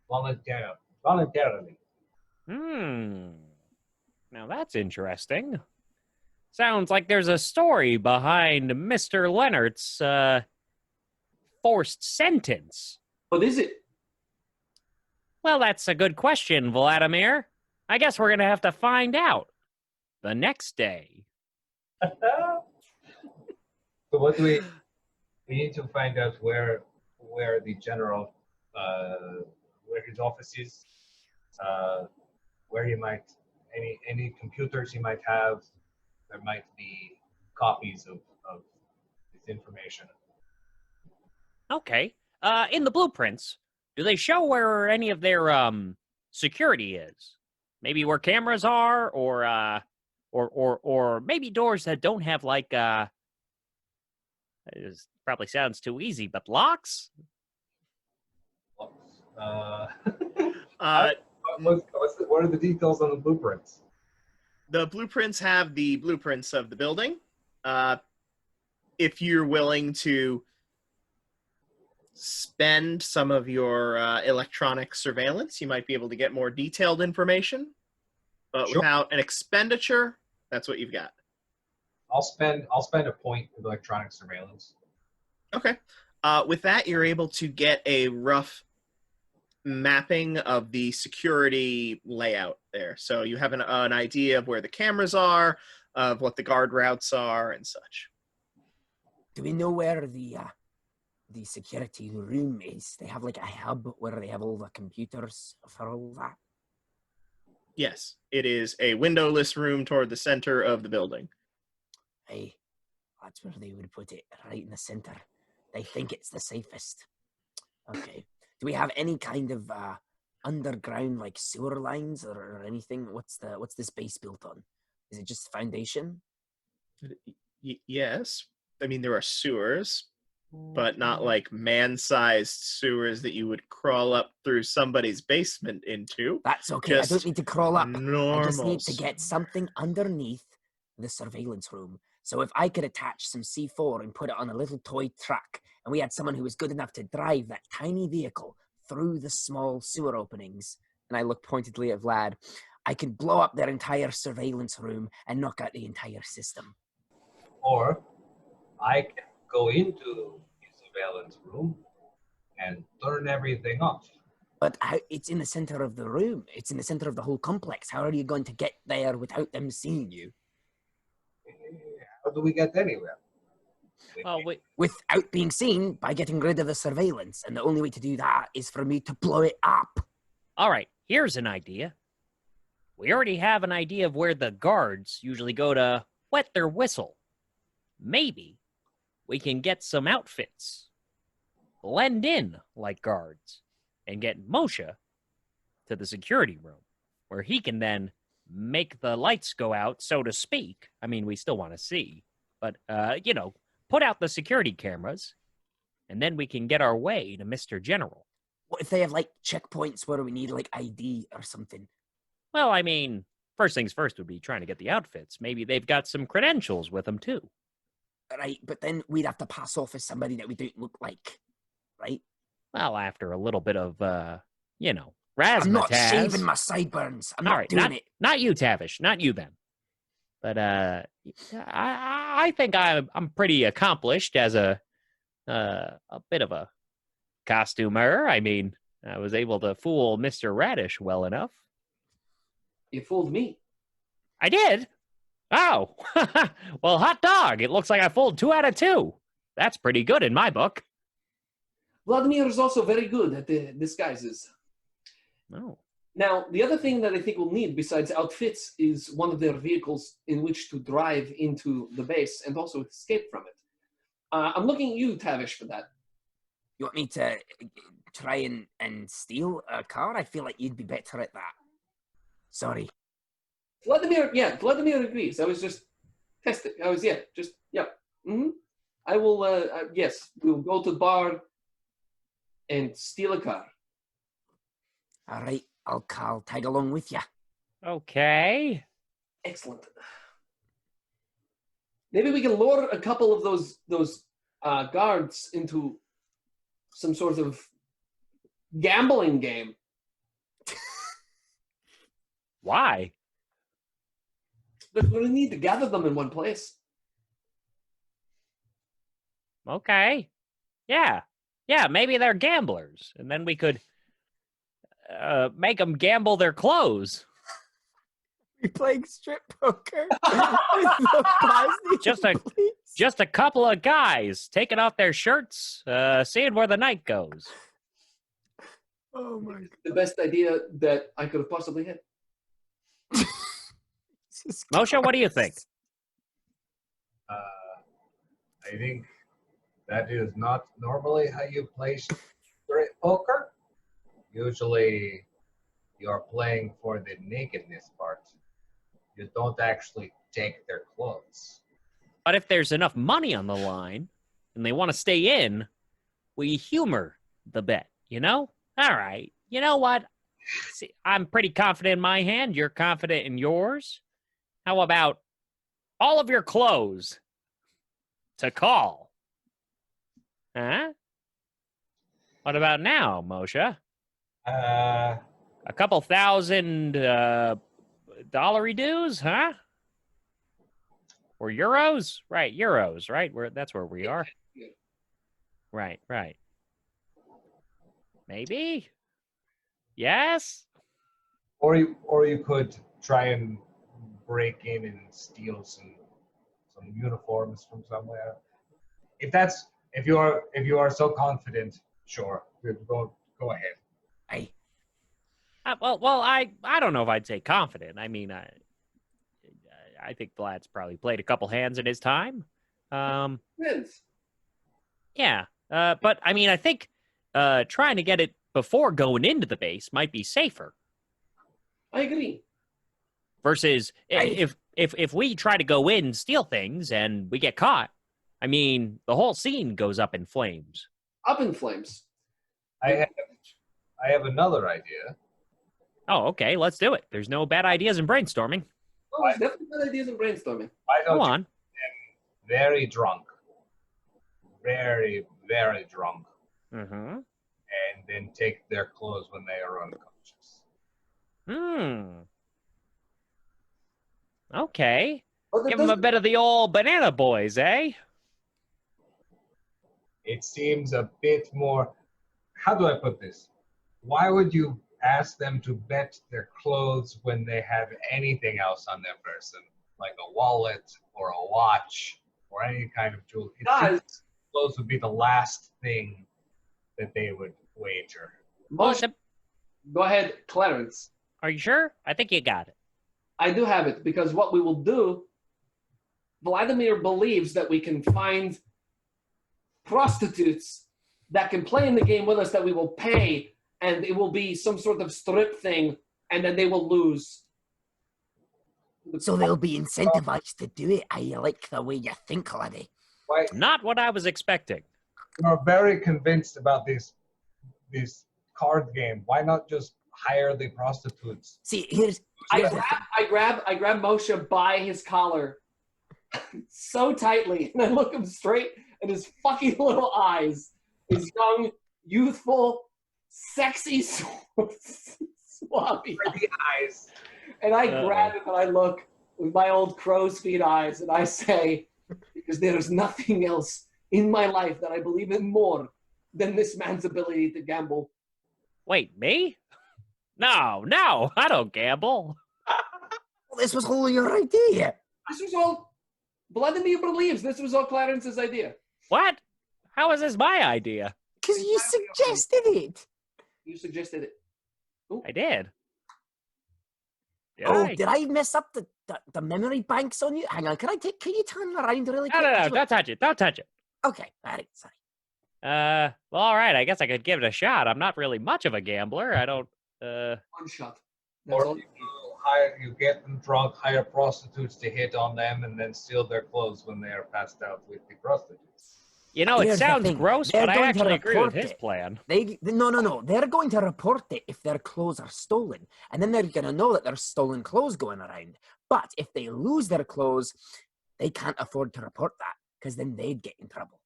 voluntarily. Now that's interesting. Sounds like there's a story behind Mr. Leonard's forced sentence. What is it? Well, that's a good question, Vladimir. I guess we're gonna have to find out the next day. So what do we need to find out where the general where his office is, where he might any computers he might have. There might be copies of this information. Okay. In the blueprints, do they show where any of their security is? Maybe where cameras are, or maybe doors that don't have like it probably sounds too easy, but locks? What are the details on the blueprints? The blueprints have the blueprints of the building. If you're willing to spend some of your electronic surveillance, you might be able to get more detailed information. But Sure. without an expenditure, that's what you've got. I'll spend a point with electronic surveillance. Okay. With that, you're able to get a rough mapping of the security layout there. So you have an idea of where the cameras are, of what the guard routes are, and such. Do we know where the security room is? They have like a hub where they have all the computers for all that. Yes, it is a windowless room toward the center of the building. Hey, that's where they would put it, right in the center. They think it's the safest. Okay. Do we have any kind of underground like sewer lines or anything? What's this base built on? Is it just foundation? Yes. I mean, there are sewers, but not like man-sized sewers that you would crawl up through somebody's basement into. That's okay. I don't Just need to crawl up. I just need to normals. get something underneath the surveillance room. So if I could attach some C4 and put it on a little toy truck, and we had someone who was good enough to drive that tiny vehicle through the small sewer openings, and I look pointedly at Vlad, I could blow up their entire surveillance room and knock out the entire system. Or I can go into the surveillance room and turn everything off. But it's in the center of the room. It's in the center of the whole complex. How are you going to get there without them seeing you? How do we get anywhere? Well, Without being seen, by getting rid of the surveillance. And the only way to do that is for me to blow it up. all right, here's an idea. We already have an idea of where the guards usually go to wet their whistle. Maybe we can get some outfits, blend in like guards, and get Moshe to the security room, where he can then make the lights go out, so to speak. I mean, we still want to see, but, put out the security cameras, and then we can get our way to Mr. General. What if they have like checkpoints where we need like ID or something? Well, I mean, first things first would be trying to get the outfits. Maybe they've got some credentials with them, too. Right, but then we'd have to pass off as somebody that we don't look like, right? Well, after a little bit of, razzmatazz. I'm not shaving my sideburns. I'm All not right, doing it. not you, Tavish. Not you, then. But I think I'm pretty accomplished as a bit of a costumer. I mean, I was able to fool Mr. Radish well enough. You fooled me. I did? Oh. Well, hot dog. It looks like I fooled 2 out of 2. That's pretty good in my book. Vladimir is also very good at the disguises. Oh. Now, the other thing that I think we'll need besides outfits is one of their vehicles in which to drive into the base and also escape from it. I'm looking at you, Tavish, for that. You want me to try and steal a car? I feel like you'd be better at that. Sorry. Vladimir agrees. I was just testing. Mm-hmm. I will, yes, we'll go to the bar and steal a car. All right, I'll tag along with you. Okay. Excellent. Maybe we can lure a couple of those guards into some sort of gambling game. Why? But we need to gather them in one place. Okay. Yeah. Yeah, maybe they're gamblers. And then we could make them gamble their clothes. We playing strip poker? Just a couple of guys taking off their shirts, seeing where the night goes. Oh my god. The best idea that I could have possibly had. Moshe, what do you think? I think that is not normally how you play strip poker. Usually, you're playing for the nakedness part. You don't actually take their clothes. But if there's enough money on the line and they want to stay in, we humor the bet, you know? All right. You know what? See, I'm pretty confident in my hand. You're confident in yours. How about all of your clothes to call? Huh? What about now, Moshe? A couple thousand dollary dues, huh? Or euros? Right, euros, right? That's where we are. Right. Maybe? Yes? Or you could try and break in and steal some uniforms from somewhere. If you are so confident, sure, go ahead. Hey. Well, I don't know if I'd say confident. I mean, I think Vlad's probably played a couple hands in his time. Friends. Yeah, but I mean, I think trying to get it before going into the base might be safer. I agree. Versus if we try to go in and steal things and we get caught, I mean, the whole scene goes up in flames. Up in flames. I have another idea. Oh, okay, let's do it. There's no bad ideas in brainstorming. Oh, there's definitely good ideas in brainstorming. Why don't Go you on. get very drunk, very, very drunk, Mm-hmm. and then take their clothes when they are unconscious? Okay. But Give them a bit of the old banana boys, eh? It seems a bit more. How do I put this? why would you ask them to bet their clothes when they have anything else on their person, like a wallet or a watch or any kind of jewelry? It Guys, seems clothes would be the last thing that they would wager. Well, Moshe, go ahead, Clarence. are you sure? I think you got it. I do have it, because what we will do, Vladimir believes that we can find prostitutes that can play in the game with us that we will pay, and it will be some sort of strip thing, and then they will lose. So they'll be incentivized to do it. I like the way you think, laddie. Why Not what I was expecting. you're very convinced about this card game? Why not just hire the prostitutes? See, here's I the thing. grab Moshe by his collar so tightly, and I look him straight in his fucking little eyes. His young, youthful, sexy, swabby Pretty eyes. And I grab him and I look with my old crow's feet eyes and I say, because there is nothing else in my life that I believe in more than this man's ability to gamble. Wait, me? No, I don't gamble. Well, this was all your idea. This was all, Vladimir believes this was all Clarence's idea. What? How is this my idea? Because you suggested it. You suggested it. I did. Oh, did I mess up the memory banks on you? Hang on, can you turn around really quick? No, don't touch it. Don't touch it. Okay, all right, sorry. Well, all right. I guess I could give it a shot. I'm not really much of a gambler. I don't, One shot. That's Or all. you get them drunk, hire prostitutes to hit on them, and then steal their clothes when they are passed out with the prostitutes. You know, it Here's the sounds thing. gross, They're but I going to actually agree with report his it. plan. No. They're going to report it if their clothes are stolen. And then they're going to know that there's stolen clothes going around. But if they lose their clothes, they can't afford to report that because then they'd get in trouble.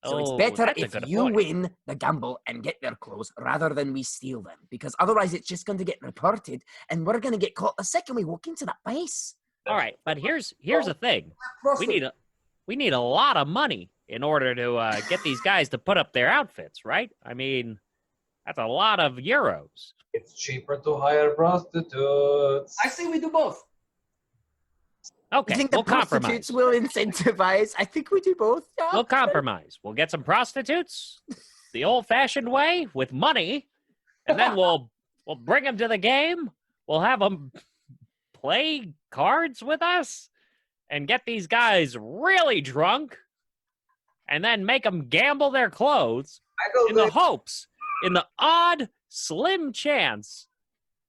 So it's better that's a if good you point. win the gamble and get their clothes rather than we steal them. Because otherwise it's just going to get reported and we're going to get caught the second we walk into that place. All right, but here's the thing. We need a lot of money in order to get these guys to put up their outfits, right? I mean, that's a lot of euros. It's cheaper to hire prostitutes. I say we do both. Okay, I think the we'll prostitutes compromise. will incentivize. I think we do both. Yeah. We'll compromise. We'll get some prostitutes the old-fashioned way with money, and then we'll bring them to the game. We'll have them play cards with us and get these guys really drunk, and then make them gamble their clothes in the hopes, in the odd, slim chance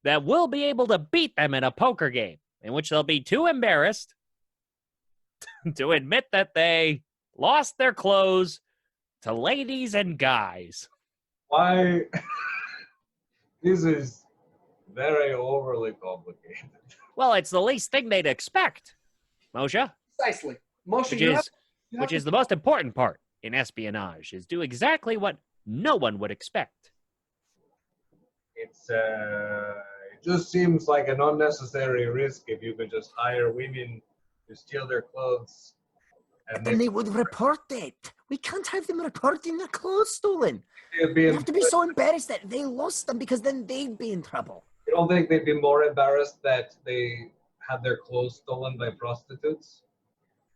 that we'll be able to beat them in a poker game in which they'll be too embarrassed to admit that they lost their clothes to ladies and guys. Why? This is very overly complicated. Well, it's the least thing they'd expect, Moshe, Precisely. Moshe, which is the most important part in espionage, is do exactly what no one would expect. It just seems like an unnecessary risk if you could just hire women to steal their clothes. And Then they would report it. We can't have them reporting their clothes stolen. they'd be You have to be so embarrassed that they lost them because then they'd be in trouble. You don't think they'd be more embarrassed that they had their clothes stolen by prostitutes?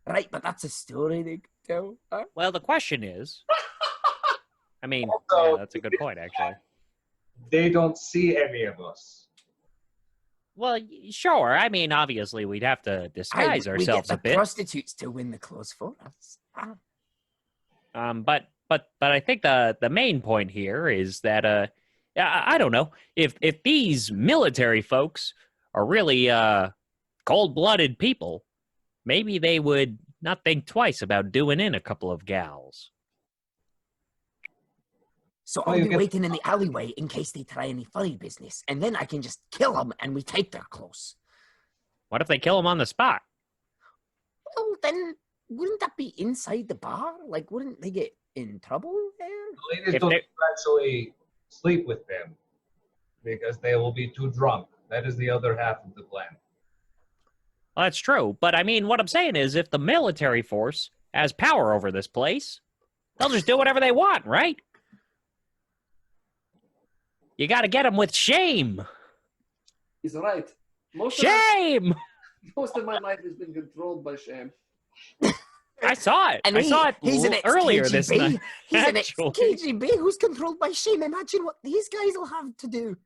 Right, but that's a story they could tell. Huh? Well, the question is, I mean, Also, yeah, that's a good point, actually. They don't see any of us. Well, sure. I mean, obviously, we'd have to disguise we ourselves get a the bit. prostitutes to win the clothes for us. But I think the main point here is that I don't know if these military folks are really cold-blooded people, maybe they would not think twice about doing in a couple of gals. So Oh, I'll you be get- waiting in the alleyway in case they try any funny business, and then I can just kill them and we take their clothes. What if they kill them on the spot? Well, then wouldn't that be inside the bar? Like, wouldn't they get in trouble there? The ladies If don't they- actually sleep with them because they will be too drunk. That is the other half of the plan. Well, that's true. But I mean, what I'm saying is if the military force has power over this place, they'll just do whatever they want, right? You got to get them with shame. He's right. Shame! Most of my life has been controlled by shame. I saw it. And I saw it he's an earlier this ex-KGB. night. He's an actually. ex-KGB who's controlled by shame. Imagine what these guys will have to do.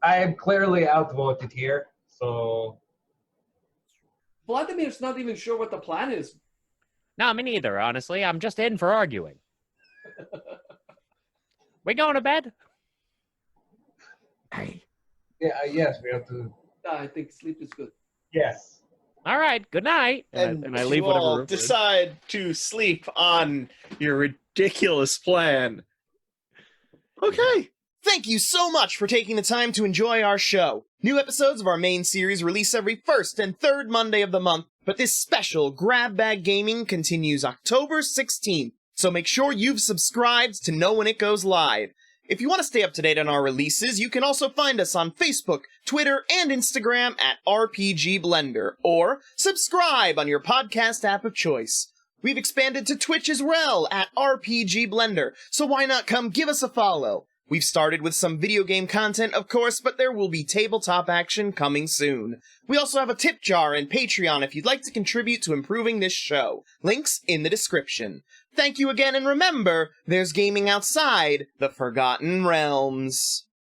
I am clearly outvoted here, so Vladimir's not even sure what the plan is. No, me neither, honestly. I'm just in for arguing. We going to bed? Hey, yes, we have to. I think sleep is good. Yes. All right, good night. And I leave you whatever all room it is. decide to sleep on your ridiculous plan. Okay. Thank you so much for taking the time to enjoy our show. New episodes of our main series release every first and third Monday of the month, but this special Grab Bag Gaming continues October 16th, so make sure you've subscribed to know when it goes live. If you want to stay up to date on our releases, you can also find us on Facebook, Twitter, and Instagram at RPG Blender, or subscribe on your podcast app of choice. We've expanded to Twitch as well at RPG Blender, so why not come give us a follow? We've started with some video game content, of course, but there will be tabletop action coming soon. We also have a tip jar and Patreon if you'd like to contribute to improving this show. Links in the description. Thank you again, and remember, there's gaming outside the Forgotten Realms.